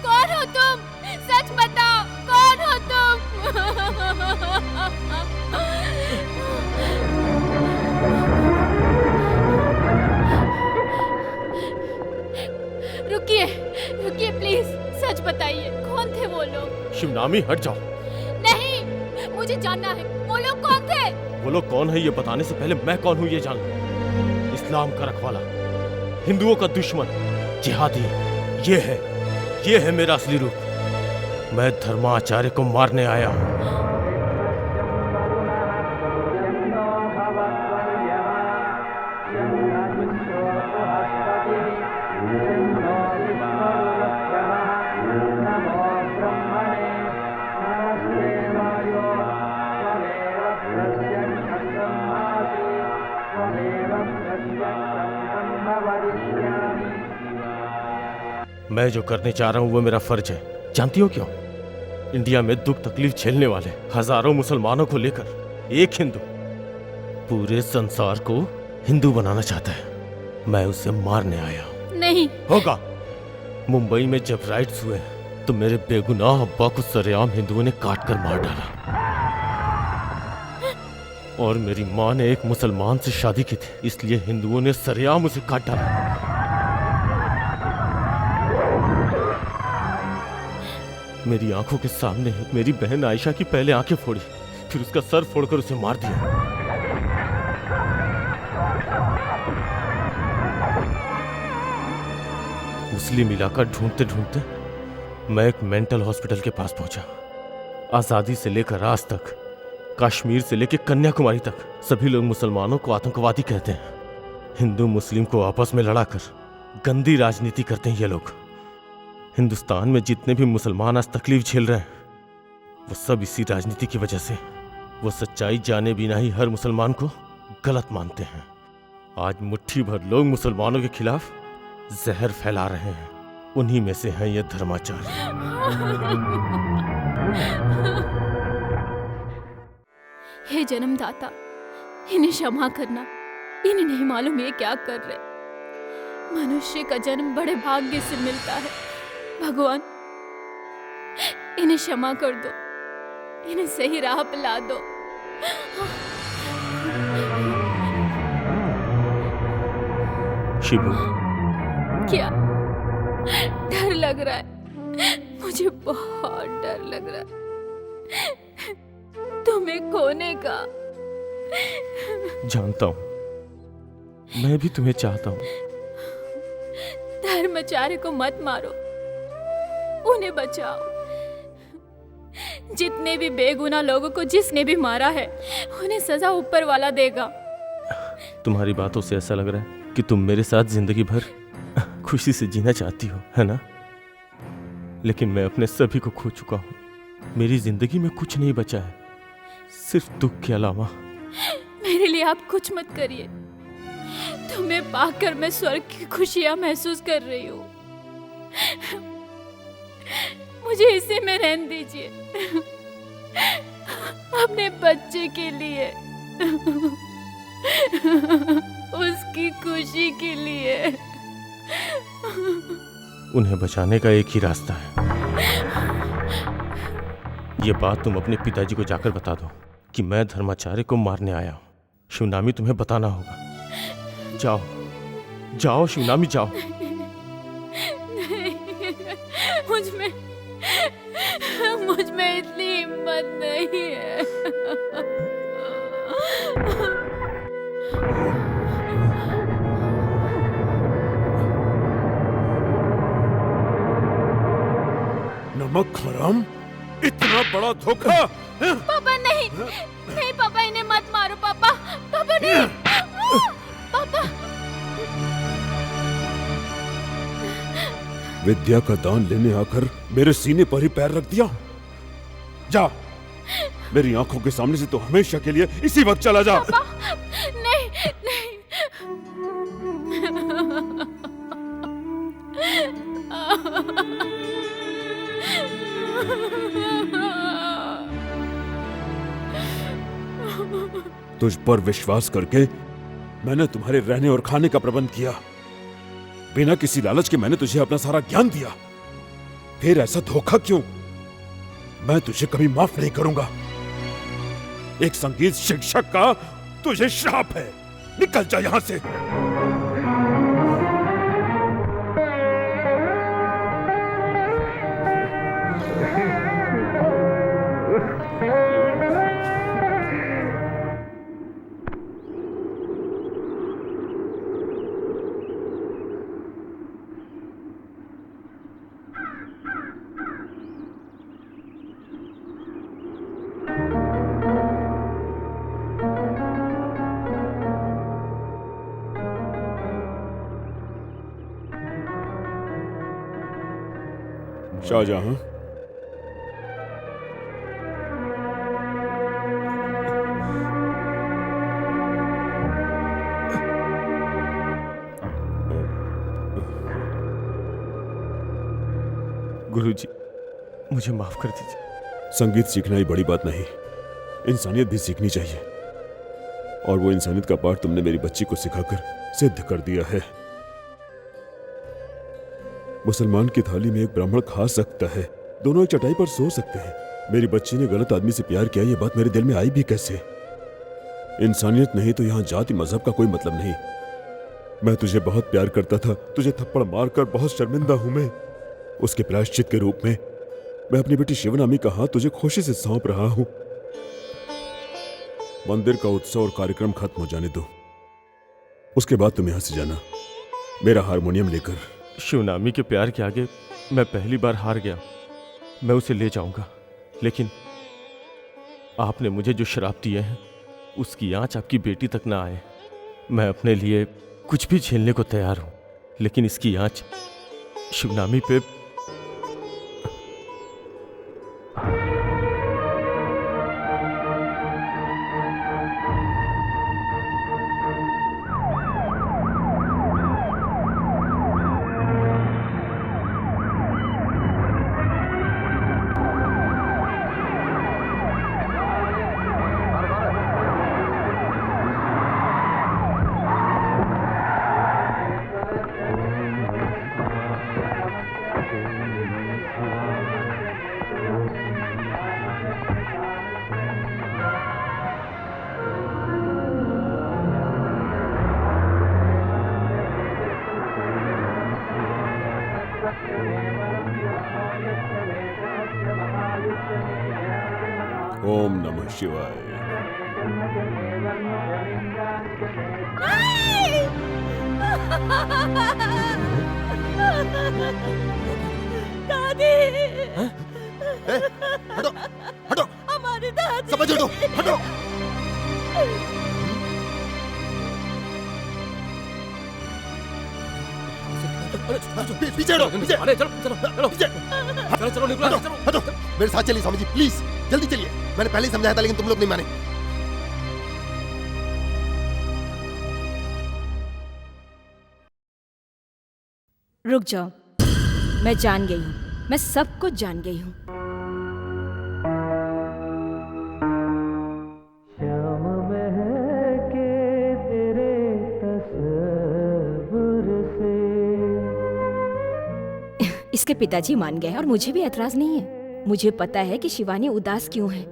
कौन हो तुम? सच बताओ, कौन हो तुम? रुकिए, रुकिए प्लीज, सच बताइए, कौन थे वो लोग? शिवनामी हट जाओ। नहीं, मुझे जानना है, वो लोग कौन थे? वो लोग कौन है ये बताने से पहले मैं कौन हूँ ये जान लो। इस्लाम का रखवाला, हिंदुओं का दुश्मन, जिहादी, ये है मेरा असली रूप। मैं धर्माचार्य को मारने आया हूँ। मैं जो करने चाह रहा हूँ वो मेरा फर्ज है। जानती हो क्यों? इंडिया में दुख तकलीफ झेलने वाले हजारों मुसलमानों को लेकर एक हिंदू पूरे संसार को हिंदू बनाना चाहता है। मैं उसे मारने आया हूँ। नहीं होगा। मुंबई में जब राइट्स हुए तो मेरे बेगुनाह अब्बा को सरेआम हिंदुओं ने काट कर मार डाला, और मेरी माँ ने एक मुसलमान से शादी की थी, इसलिए हिंदुओं ने सरेआम उसे काट डाला। मेरी आंखों के सामने मेरी बहन आयशा की पहले आंखें फोड़ी, फिर उसका सर फोड़कर उसे मार दिया। मुस्लिम इलाका ढूंढते ढूंढते मैं एक मेंटल हॉस्पिटल के पास पहुंचा। आजादी से लेकर आज तक, कश्मीर से लेकर कन्याकुमारी तक सभी लोग मुसलमानों को आतंकवादी कहते हैं। हिंदू मुस्लिम को आपस में लड़ाकर गंदी राजनीति करते हैं ये लोग। हिंदुस्तान में जितने भी मुसलमान आज तकलीफ झेल रहे हैं वो सब इसी राजनीति की वजह से। वो सच्चाई जाने बिना ही हर मुसलमान को गलत मानते हैं। आज मुट्ठी भर लोग मुसलमानों के खिलाफ जहर फैला रहे हैं। उन्हीं में से हैं ये धर्माचार्य। हे जन्मदाता, इन्हें क्षमा करना। इन्हें नहीं मालूम ये क्या कर रहे। मनुष्य का जन्म बड़े भाग्य से मिलता है। भगवान, इन्हें क्षमा कर दो, इन्हें सही राह पे ला दो। शिबू, क्या डर लग रहा है? मुझे बहुत डर लग रहा है तुम्हें खोने का। जानता हूं, मैं भी तुम्हें चाहता हूं। धर्माचार्य को मत मारो, उन्हें बचाओ। जितने भी बेगुनाह लोगों को जिसने भी मारा है उन्हें सजा ऊपर वाला देगा। तुम्हारी बातों से ऐसा लग रहा है कि तुम मेरे साथ जिंदगी भर खुशी से जीना चाहती हो, है ना? लेकिन मैं अपने सभी को खो चुका हूं। मेरी जिंदगी में कुछ नहीं बचा है, सिर्फ दुख के अलावा। मेरे लिए आप कुछ मत करिए। तुम्हें पाकर मैं स्वर्ग की खुशियां महसूस कर रही हूँ। मुझे इसी में रहने दीजिए, अपने बच्चे के लिए, उसकी खुशी के लिए। उन्हें बचाने का एक ही रास्ता है। ये बात तुम अपने पिताजी को जाकर बता दो कि मैं धर्माचार्य को मारने आया हूँ। शिवनामी तुम्हें बताना होगा। जाओ जाओ शिवनामी, जाओ। मुझ में इतनी हिम्मत नहीं है। नमक हराम, इतना बड़ा धोखा। पापा नहीं, नहीं पापा, इन्हें मत मारो पापा। पापा नहीं, पापा। विद्या का दान लेने आकर मेरे सीने पर ही पैर रख दिया। जा, मेरी आंखों के सामने से तो हमेशा के लिए इसी वक्त चला जा। पापा, नहीं, नहीं। तुझ पर विश्वास करके मैंने तुम्हारे रहने और खाने का प्रबंध किया। बिना किसी लालच के मैंने तुझे अपना सारा ज्ञान दिया। फिर ऐसा धोखा क्यों? मैं तुझे कभी माफ नहीं करूंगा। एक संगीत शिक्षक का तुझे श्राप है। निकल जा यहां से। शाहजहां, गुरुजी, मुझे माफ कर दीजिए। संगीत सीखना ही बड़ी बात नहीं, इंसानियत भी सीखनी चाहिए। और वो इंसानियत का पाठ तुमने मेरी बच्ची को सिखाकर सिद्ध कर दिया है। मुसलमान की थाली में एक ब्राह्मण खा सकता है, दोनों एक चटाई पर सो सकते हैं। मेरी बच्ची ने गलत आदमी से प्यार किया, ये बात मेरे दिल में आई भी कैसे? इंसानियत नहीं तो यहाँ जाति मजहब का कोई मतलब नहीं। मैं तुझे बहुत प्यार करता था, तुझे थप्पड़ मारकर बहुत शर्मिंदा हूं मैं। उसके प्रायश्चित के रूप में मैं अपनी बेटी शिवनामी का हाथ तुझे खुशी से सौंप रहा हूं। मंदिर का उत्सव और कार्यक्रम खत्म हो जाने दो, उसके बाद तुम यहां से जाना मेरा हारमोनियम लेकर। शिवनामी के प्यार के आगे मैं पहली बार हार गया। मैं उसे ले जाऊंगा, लेकिन आपने मुझे जो श्राप दिए हैं उसकी आंच आपकी बेटी तक ना आए। मैं अपने लिए कुछ भी झेलने को तैयार हूं, लेकिन इसकी आंच शिवनामी पे। ओम नमः शिवाय। दादी, हटो हटो, हमारी दादी। समझ हटो हटो। पीछे हटो, पीछे। अरे चलो चलो चलो चलो चलो निकलो, चलो हटो, मेरे साथ चलिए स्वामी जी, प्लीज जल्दी चलिए। मैंने पहले ही समझाया था लेकिन तुम लोग नहीं माने। रुक जाओ, मैं जान गई हूँ, मैं सब कुछ जान गई हूँ। श्याम महके तेरे तस्वीर से। इसके पिताजी मान गए और मुझे भी ऐतराज नहीं है। मुझे पता है कि शिवानी उदास क्यों है।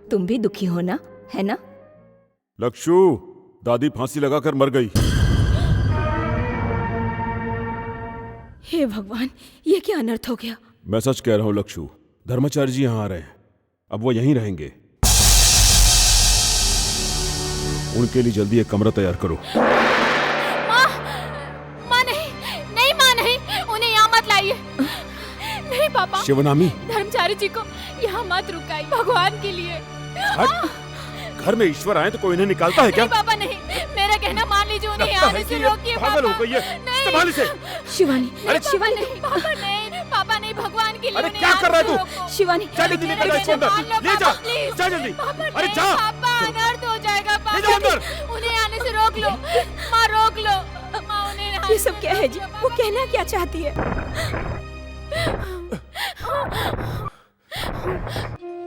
तुम भी दुखी हो ना, है ना? लक्षु, दादी फांसी लगाकर मर गई। हे भगवान, ये क्या अनर्थ हो गया। मैं सच कह रहा हूं लक्षु, धर्माचार्य जी यहाँ आ रहे हैं, अब वो यहीं रहेंगे। उनके लिए जल्दी एक कमरा तैयार करो। माँ नहीं, नहीं माँ नहीं, उन्हें यहाँ मत लाइए। नहीं पापा, शिवनामी, धर्मचारी जी को यहाँ मत रुकाइए, भगवान के लिए। घर में ईश्वर आए तो कोई इन्हें निकालता है क्या? नहीं पापा नहीं, मेरा कहना मान लीजिए, उन्हें यहाँ आने से रोकिए पापा। पागल हो गई है, संभाल इसे। शिवानी, अरे शिवानी नहीं, पापा नहीं, पापा नहीं, भगवान के लिए। अरे क्या कर रहा है तू? शिवानी, जा जल्दी लेकर जा इसको अंदर, ले जा, जा जल्दी। अरे जा, पापा अनर्थ हो जाएगा ले जाओ पापा, अंदर। उन्हें आने से रोक लो, माँ रोक लो, माँ उन्हें। ये सब क्या है जी? वो कहना क्या चाहती है?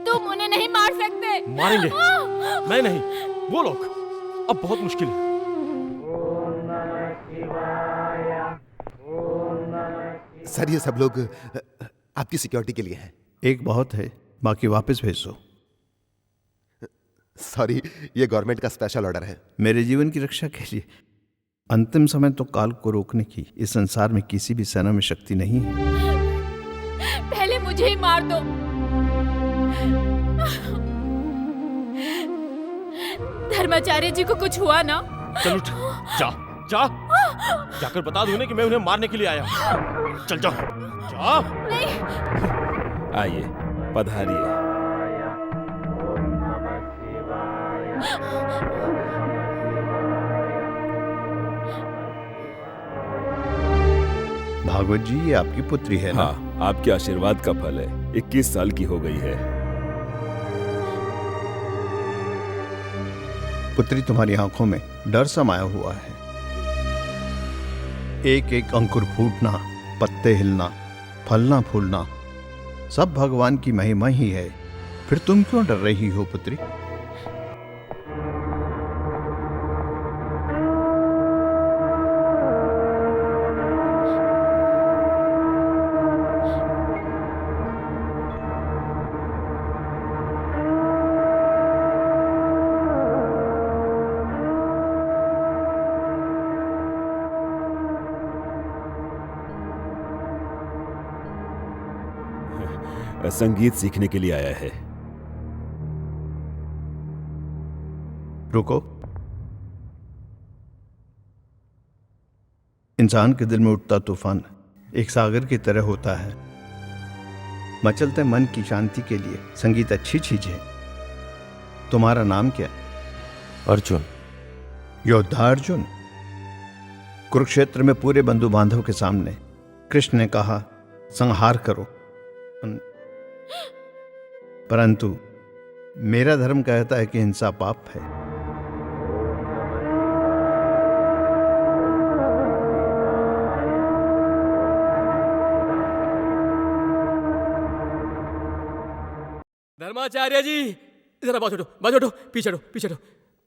तुम उन्हें नहीं मार सकते। मारेंगे, मैं नहीं, वो लोग। अब बहुत मुश्किल है। सर ये सब लोग आपकी सिक्योरिटी के लिए हैं। एक बहुत है, बाकी वापस भेज दो। सॉरी, ये गवर्नमेंट का स्पेशल ऑर्डर है। मेरे जीवन की रक्षा के लिए। अंतिम समय तो काल को रोकने की इस संसार में किसी भी सेना में शक्ति नहीं है। पहले मुझे ही मार दो। धर्माचार्य जी को कुछ हुआ ना? चल उठ, जा जा, जाकर बता दो उन्हें कि मैं उन्हें मारने के लिए आया हूं। चल जाओ, जा। नहीं। आइए, पधारिए। भागवत जी, ये आपकी पुत्री है ना? हाँ, आपके आशीर्वाद का फल है। 21 साल की हो गई है। पुत्री, तुम्हारी आंखों में डर समाया हुआ है। एक एक अंकुर फूटना, पत्ते हिलना, फलना फूलना, सब भगवान की महिमा ही है। फिर तुम क्यों डर रही हो पुत्री? वह संगीत सीखने के लिए आया है। रुको। इंसान के दिल में उठता तूफान एक सागर की तरह होता है। मचलते मन की शांति के लिए संगीत अच्छी चीज है। तुम्हारा नाम क्या? अर्जुन। योद्धा अर्जुन। कुरुक्षेत्र में पूरे बंधु बांधव के सामने कृष्ण ने कहा संहार करो, परंतु मेरा धर्म कहता है कि हिंसा पाप है। धर्माचार्य जी जरा बाजू हटो, पीछे हटो।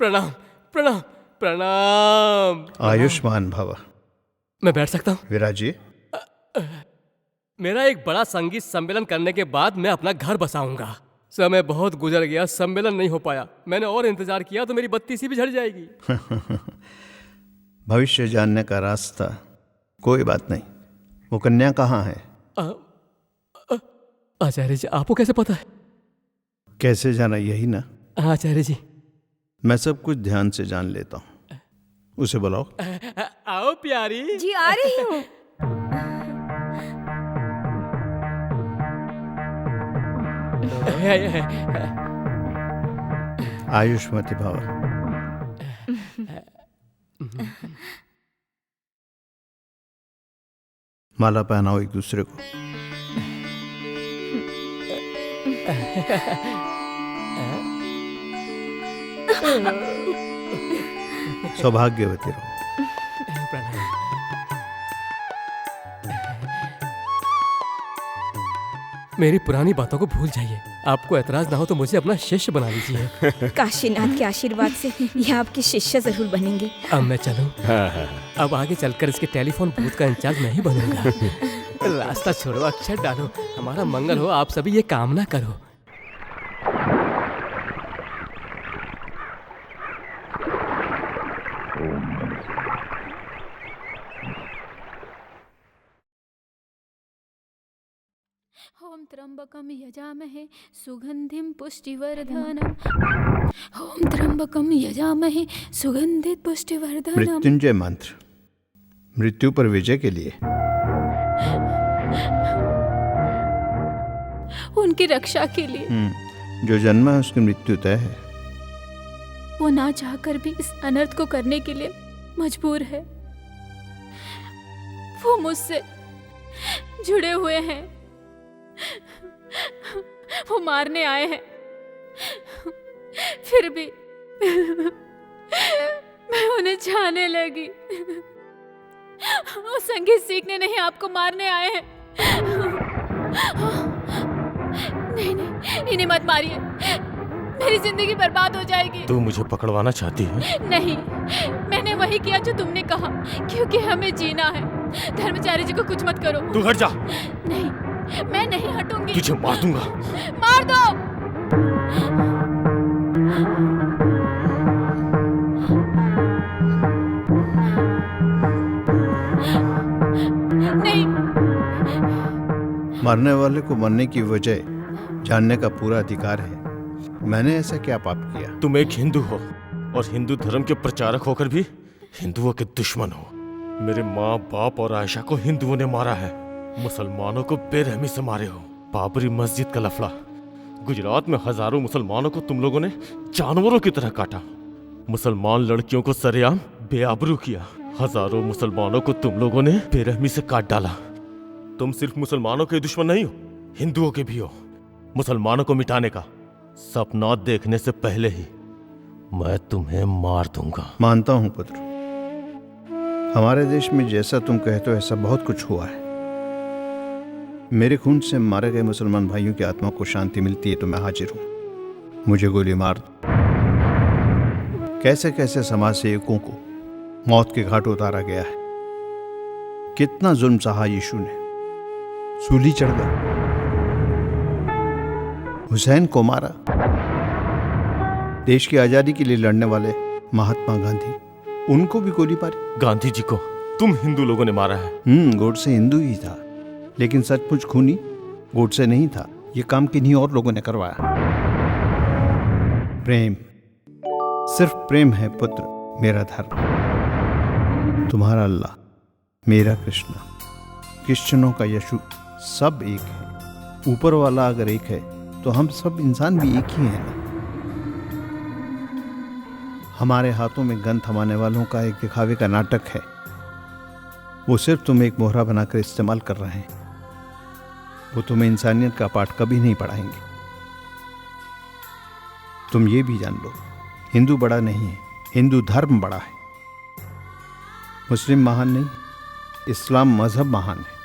प्रणाम प्रणाम प्रणाम। आयुष्मान भव। मैं बैठ सकता हूँ? विराज जी, मेरा एक बड़ा संगीत सम्मेलन करने के बाद मैं अपना घर बसाऊंगा। समय बहुत गुजर गया, सम्मेलन नहीं हो पाया। मैंने और इंतजार किया तो मेरी बत्ती सी भी झड़ जाएगी। भविष्य जानने का रास्ता। कोई बात नहीं। वो कन्या कहाँ है? आचार्य जी आपको कैसे पता है? कैसे जाना, यही ना? आचार्य जी मैं सब कुछ ध्यान से जान लेता हूँ। उसे बुलाओ। आओ प्यारी जी आ रही हूँ। आयुष्मती भव। माला पहनाओ एक दूसरे को। सौभाग्यवती रहो। मेरी पुरानी बातों को भूल जाइए। आपको एतराज ना हो तो मुझे अपना शिष्य बना लीजिए। काशीनाथ के आशीर्वाद से ये आपके शिष्य जरूर बनेंगे। अब मैं चलूं? अब आगे चलकर इसके टेलीफोन बूथ का इंचार्ज मैं ही बनूंगा। रास्ता छोड़ो, अक्षर डालो, हमारा मंगल हो, आप सभी ये कामना करो। ओम त्र्यंबकम यजामहे सुगंधिम पुष्टिवर्धनम। ओम त्र्यंबकम यजामहे सुगंधित पुष्टिवर्धनम। मृत्युंजय मंत्र मृत्यु पर विजय के लिए। उनकी रक्षा के लिए। जो जन्मा है उसकी मृत्यु तय है। वो ना चाहकर भी इस अनर्थ को करने के लिए मजबूर है। वो मुझसे जुड़े हुए हैं। वो मारने आए हैं, फिर भी मैं उन्हें चाहने लगी। वो संगीत सीखने नहीं, आपको मारने आए हैं। नहीं, इन्हें मत मारिए, मेरी जिंदगी बर्बाद हो जाएगी। तू मुझे पकड़वाना चाहती है? नहीं, मैंने वही किया जो तुमने कहा, क्योंकि हमें जीना है। धर्माचार्य जी को कुछ मत करो। तू हट जा। नहीं, मैं नहीं हटूंगी। तुझे मार दूंगा। मार दो। नहीं। मरने वाले को मरने की वजह जानने का पूरा अधिकार है। मैंने ऐसा क्या पाप किया? तुम एक हिंदू हो और हिंदू धर्म के प्रचारक होकर भी हिंदुओं के दुश्मन हो। मेरे माँ बाप और आयशा को हिंदुओं ने मारा है। मुसलमानों को बेरहमी से मारे हो। बाबरी मस्जिद का लफड़ा, गुजरात में हजारों मुसलमानों को तुम लोगों ने जानवरों की तरह काटा। मुसलमान लड़कियों को सरेआम बेआबरू किया। हजारों मुसलमानों को तुम लोगों ने बेरहमी से काट डाला। तुम सिर्फ मुसलमानों के दुश्मन नहीं हो, हिंदुओं के भी हो। मुसलमानों को मिटाने का सपना देखने से पहले ही मैं तुम्हें मार दूंगा। मानता हूं पुत्र, हमारे देश में जैसा तुम कहते हो ऐसा बहुत कुछ हुआ है। मेरे खून से मारे गए मुसलमान भाइयों की आत्मा को शांति मिलती है तो मैं हाजिर हूं। मुझे गोली मार दो। कैसे कैसे समाज सेवकों को मौत के घाट उतारा गया है। कितना जुल्म सहा यीशु ने। सूली चढ़ गया, हुसैन को मारा। देश की आजादी के लिए लड़ने वाले महात्मा गांधी, उनको भी गोली मारी। गांधी जी को तुम हिंदू लोगों ने मारा है। गोडसे हिंदू ही था, लेकिन सचमुच खूनी गोडसे नहीं था। ये काम किन्हीं और लोगों ने करवाया। प्रेम, सिर्फ प्रेम है पुत्र मेरा धर्म। तुम्हारा अल्लाह, मेरा कृष्ण, क्रिश्चियनों का यीशु, सब एक है। ऊपर वाला अगर एक है तो हम सब इंसान भी एक ही हैं ना। हमारे हाथों में गन थमाने वालों का एक दिखावे का नाटक है। वो सिर्फ तुम्हें एक मोहरा बनाकर इस्तेमाल कर रहे हैं। वो तुम्हें इंसानियत का पाठ कभी नहीं पढ़ाएंगे। तुम ये भी जान लो, हिंदू बड़ा नहीं है, हिंदू धर्म बड़ा है। मुस्लिम महान नहीं, इस्लाम मजहब महान है।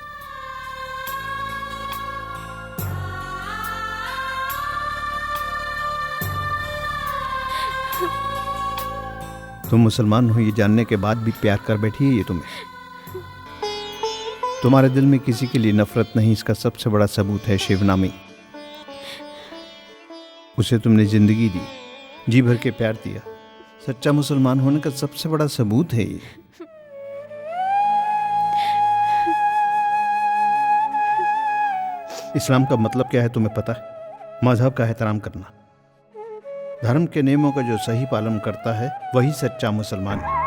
तुम मुसलमान हो ये जानने के बाद भी प्यार कर बैठी है ये तुम्हें। तुम्हारे दिल में किसी के लिए नफरत नहीं, इसका सबसे बड़ा सबूत है शिवनामी। उसे तुमने जिंदगी दी, जी भर के प्यार दिया। सच्चा मुसलमान होने का सबसे बड़ा सबूत है ये। इस्लाम का मतलब क्या है तुम्हें पता है? मजहब का एहतराम करना। धर्म के नियमों का जो सही पालन करता है वही सच्चा मुसलमान है।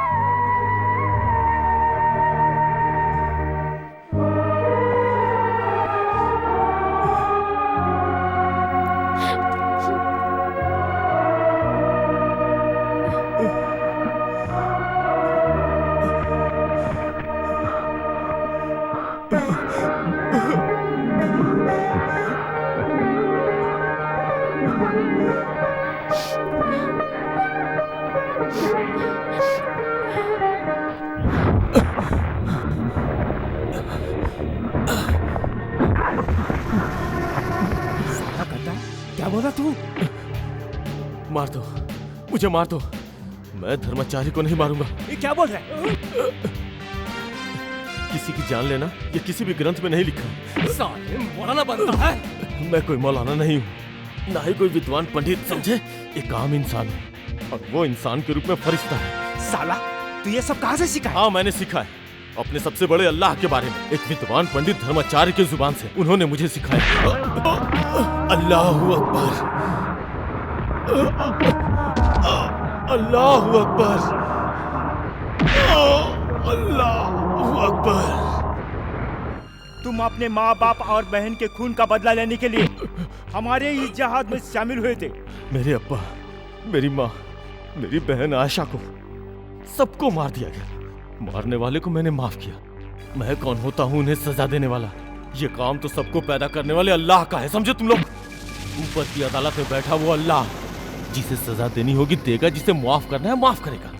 क्या बोला तू? मार दो, मुझे मार दो। मैं धर्माचार्य को नहीं मारूंगा। ये क्या बोल रहा है? किसी की जान लेना ये किसी भी ग्रंथ में नहीं लिखा। साले मौलाना बनता है। मैं कोई मौलाना नहीं हूँ, ना ही कोई विद्वान पंडित, समझे? एक आम इंसान हूँ और वो इंसान के रूप में फरिश्ता है। साला तू ये सब कहाँ से सीखा? हाँ, मैंने सीखा है अपने सबसे बड़े अल्लाह के बारे में। एक विद्वान पंडित धर्माचार्य की जुबान से उन्होंने मुझे सिखाया। अल्लाहु अकबर, अल्लाहु अकबर, अल्लाहु अकबर। तुम अपने माँ बाप और बहन के खून का बदला लेने के लिए हमारे इस जहाद में शामिल हुए थे। मेरे अब्बा, मेरी माँ, मेरी बहन आयशा को सबको मार दिया गया। मारने वाले को मैंने माफ किया। मैं कौन होता हूँ उन्हें सजा देने वाला? ये काम तो सबको पैदा करने वाले अल्लाह का है, समझे तुम लोग? ऊपर की अदालत में बैठा वो अल्लाह, जिसे सजा देनी होगी देगा, जिसे माफ करना है माफ करेगा।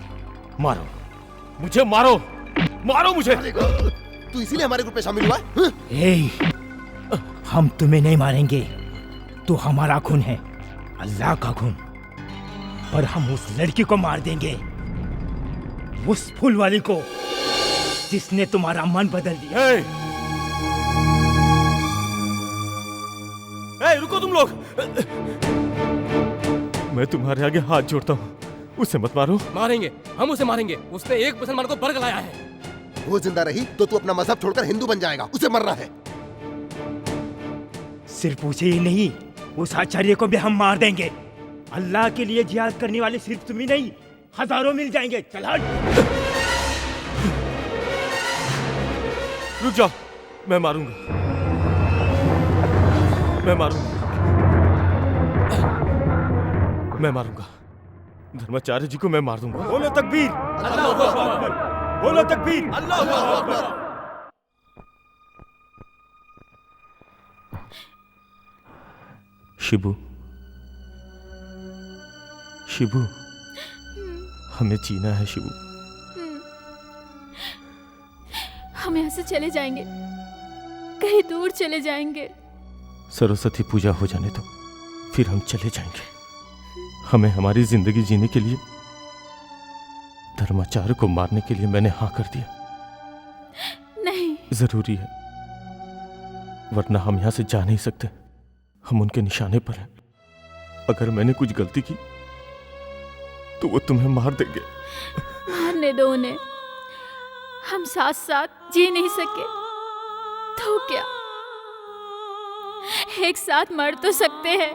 मारो मुझे, मारो, मारो मुझे। तू इसीलिए हमारे ग्रुप में शामिल हुआ है? हम तुम्हें नहीं मारेंगे, तो हमारा खून है, अल्लाह का खून। पर हम उस लड़की को मार देंगे, उस फूल वाली को जिसने तुम्हारा मन बदल दिया। रुको तुम लोग, मैं तुम्हारे आगे हाथ जोड़ता हूँ, उसे मत मारो। मारेंगे, हम उसे मारेंगे। उसने एक मुसलमान को बर्ग लाया है। वो जिंदा रही तो तू अपना मजहब छोड़कर हिंदू बन जाएगा। उसे मरना है। सिर्फ उसे ही नहीं, उस आचार्य को भी हम मार देंगे। अल्लाह के लिए जिहाद करने वाले सिर्फ तुम ही नहीं, हजारों मिल जाएंगे। चल हट। रुक जाओ, मैं मारूंगा, मैं मारूंगा, मैं मारूंगा। धर्माचार्य जी को मैं मार दूंगा। बोलो तकबीर, अल्लाहू अकबर, बोलो तकबीर, अल्लाहू अकबर। शिबू, शिबू, हमें जीना है शिबू। हम यहाँ से चले जाएंगे, कहीं दूर चले जाएंगे। सरस्वती पूजा हो जाने दो, फिर हम चले जाएंगे। हमें हमारी जिंदगी जीने के लिए, धर्माचार्य को मारने के लिए मैंने हाँ कर दिया। नहीं, जरूरी है, वरना हम यहाँ से जा नहीं सकते। हम उनके निशाने पर हैं। अगर मैंने कुछ गलती की तो वो तुम्हें मार देंगे। मारने दो उन्हें, हम साथ साथ जी नहीं सके तो क्या? एक साथ मर तो सकते हैं,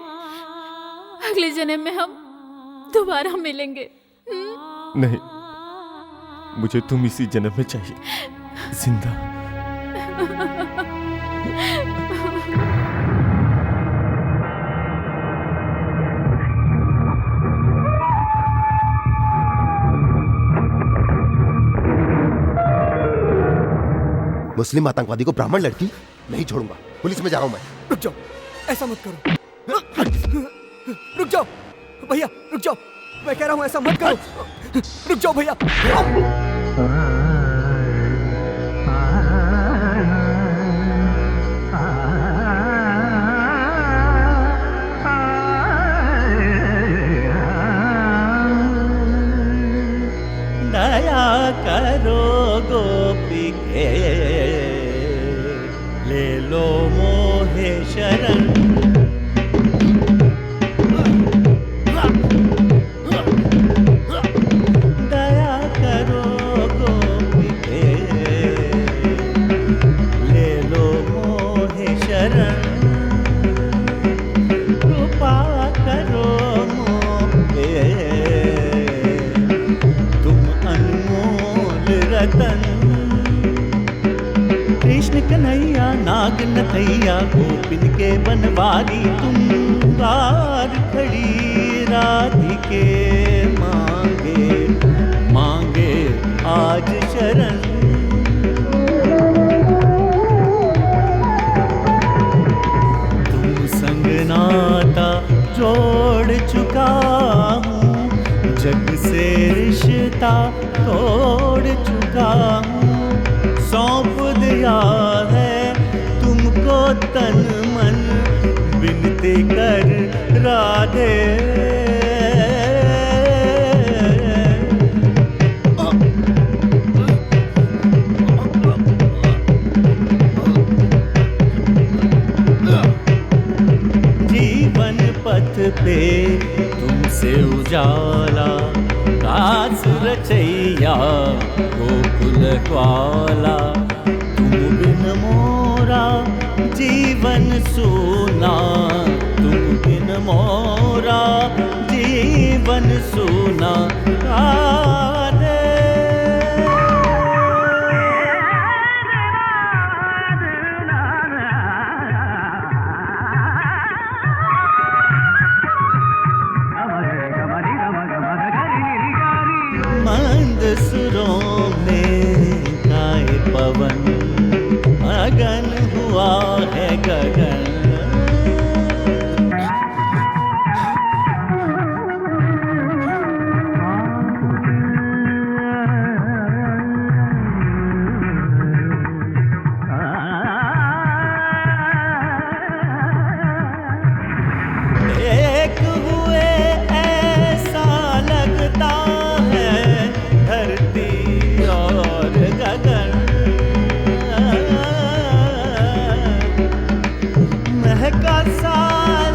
अगले जन्म में हम दोबारा मिलेंगे। नहीं, मुझे तुम इसी जन्म में चाहिए, जिंदा। मुस्लिम आतंकवादी को ब्राह्मण लड़की नहीं छोड़ूंगा। पुलिस में जा रहा हूं मैं। रुक जाओ, ऐसा मत करो। रुक जाओ भैया, रुक जाओ, मैं कह रहा हूं ऐसा मत करो। रुक जाओ भैया। दया करो गोपी के, ले लो मोहे शरण। दया करो गोपी के, ले लो मोहे शरण। कृपा करो मोहे, रतन। कृष्ण कन्हैया नाग नथैया, गोपिन के बनवारी तुम। द्वार खड़ी राधिके मांगे, मांगे आज शरण। तुम संग नाता जोड़ चुका हूँ, जग से रिश्ता तोड़ चुका हूँ। सौंप दिया है तुमको तन मन, विनती कर राधे। जीवन पथ पे तुमसे उजाला, दास रचैया गोकुल ग्वाला। तुम बिन मोरा जीवन सूना, तुम बिन मोरा जीवन सूना। राधे मंद सुरों में गाए पवन, मगन हुआ है गगन। एक हुए ऐसा लगता है धरती और गगन। महका सा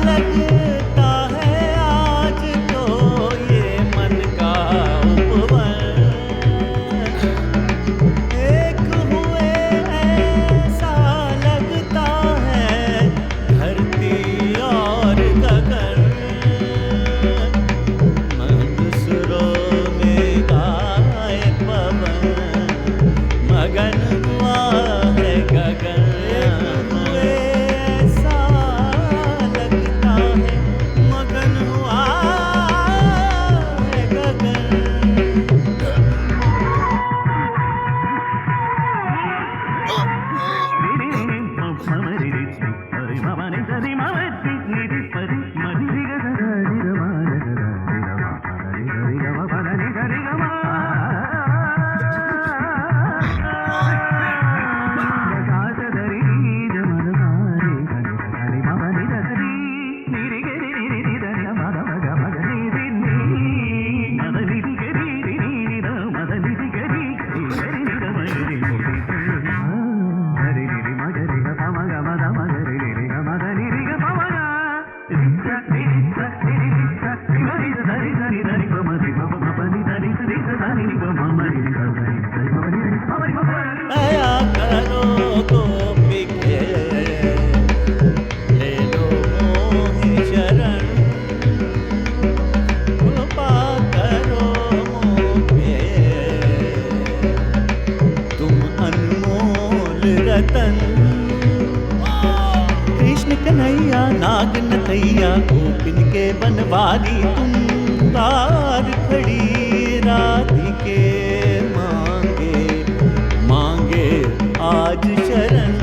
लगता है आज तो ये मन का उपवन। एक हुए ऐसा लगता है धरती और गगन। मंद सुरों में गाए पवन, मगन हुआ है गगन। ऐसा लगता है मगन हुआ है गगन। दया करो गोपी के, ले लो कैया गोपिन के बनवारी तुम तार खड़ी राधिके मांगे मांगे आज शरण।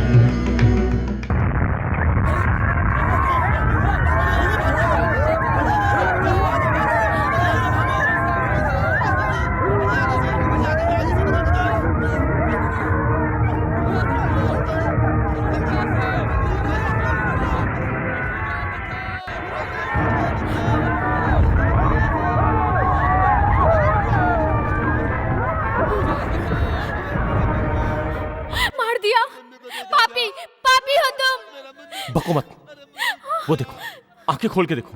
मार दिया। पापी पापी हो तुम। बको मत, वो देखो, आंखें खोल के देखो।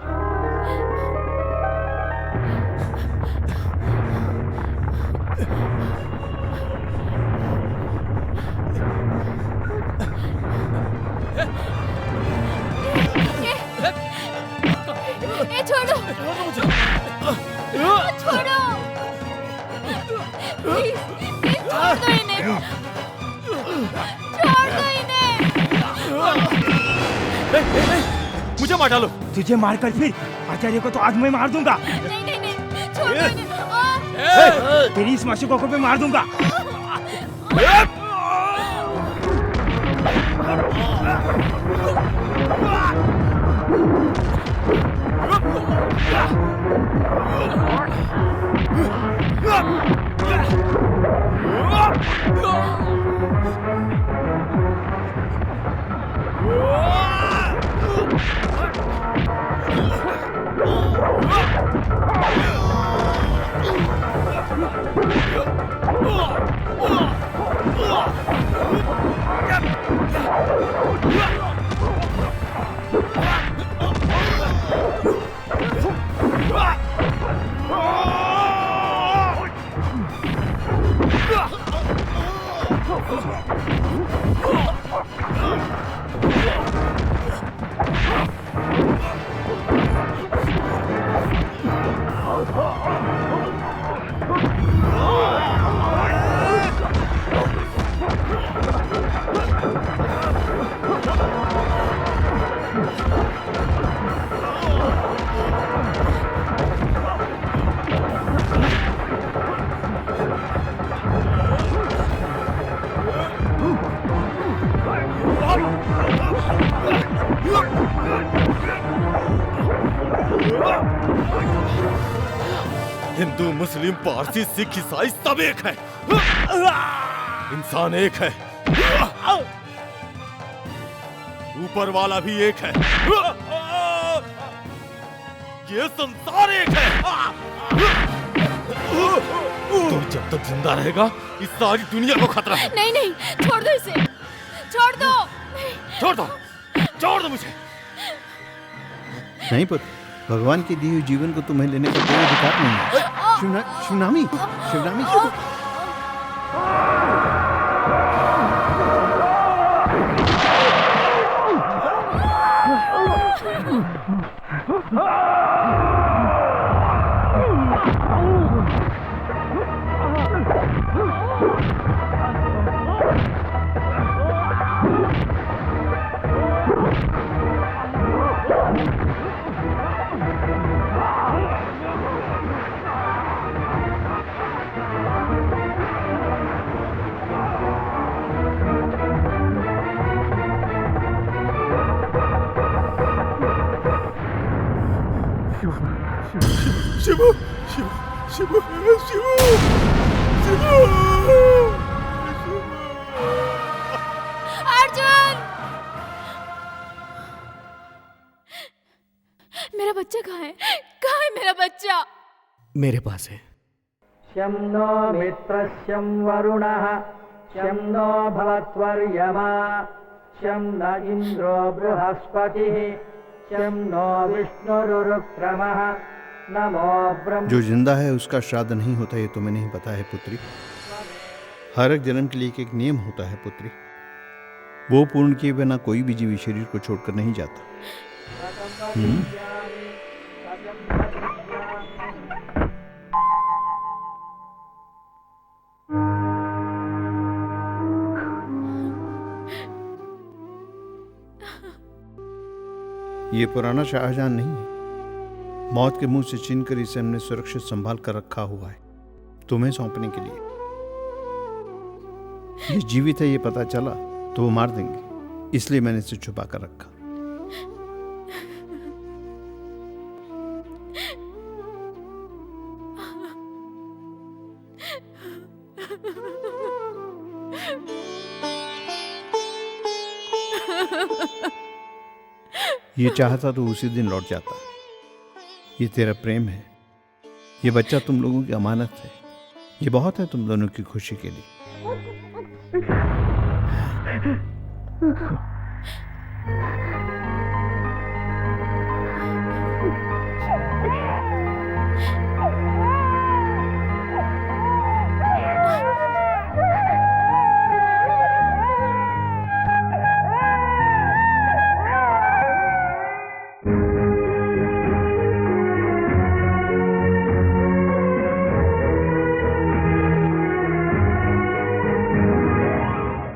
ए छोड़ो मुझे, छोड़ो प्लीज, छोड़ दो इन्हें, छोड़ दो इन्हें। मुझे मार डालो। तुझे मारकर फिर आचार्य को तो आज मैं मार दूंगा। नहीं नहीं नहीं, छोड़ दो इन्हें। तेरी इस मासूकों को मैं मार दूंगा। हिंदू मुस्लिम पारसी सिख ईसाई सब एक है, इंसान एक है, ऊपर वाला भी एक है, ये संसार एक है। तो जब तक जिंदा रहेगा इस सारी दुनिया को खतरा है। नहीं नहीं, छोड़ दो इसे, छोड़ दो। छोड़ दो, छोड़ दो मुझे। नहीं पुत्र, भगवान की दी हुई जीवन को तुम्हें लेने का कोई अधिकार नहीं है। शिवनामी, शिवनामी। शिवू, शिवू, शिवू, शिवू, शिवू। अर्जुन, मेरा बच्चा कहाँ है? कहाँ है मेरा बच्चा? मेरे पास है। शं नो मित्रस्यं वरुणः शं नो भवत्वर्यमा शं न इन्द्रो बृहस्पतिः शं नो विष्णुरुक्रमः नमो ब्रह्म। जो जिंदा है उसका श्राद्ध नहीं होता, ये तुम्हें नहीं पता है पुत्री। हर एक जन्म के लिए एक नियम होता है पुत्री, वो पूर्ण किए बिना कोई भी जीवी शरीर को छोड़कर नहीं जाता। ये पुराना शाहजहां नहीं है। मौत के मुंह से छीनकर इसे हमने सुरक्षित संभाल कर रखा हुआ है तुम्हें सौंपने के लिए। ये जीवित है ये पता चला तो वो मार देंगे, इसलिए मैंने इसे छुपा कर रखा। ये चाहता तो उसी दिन लौट जाता। ये तेरा प्रेम है, ये बच्चा तुम लोगों की अमानत है, ये बहुत है तुम दोनों की खुशी के लिए।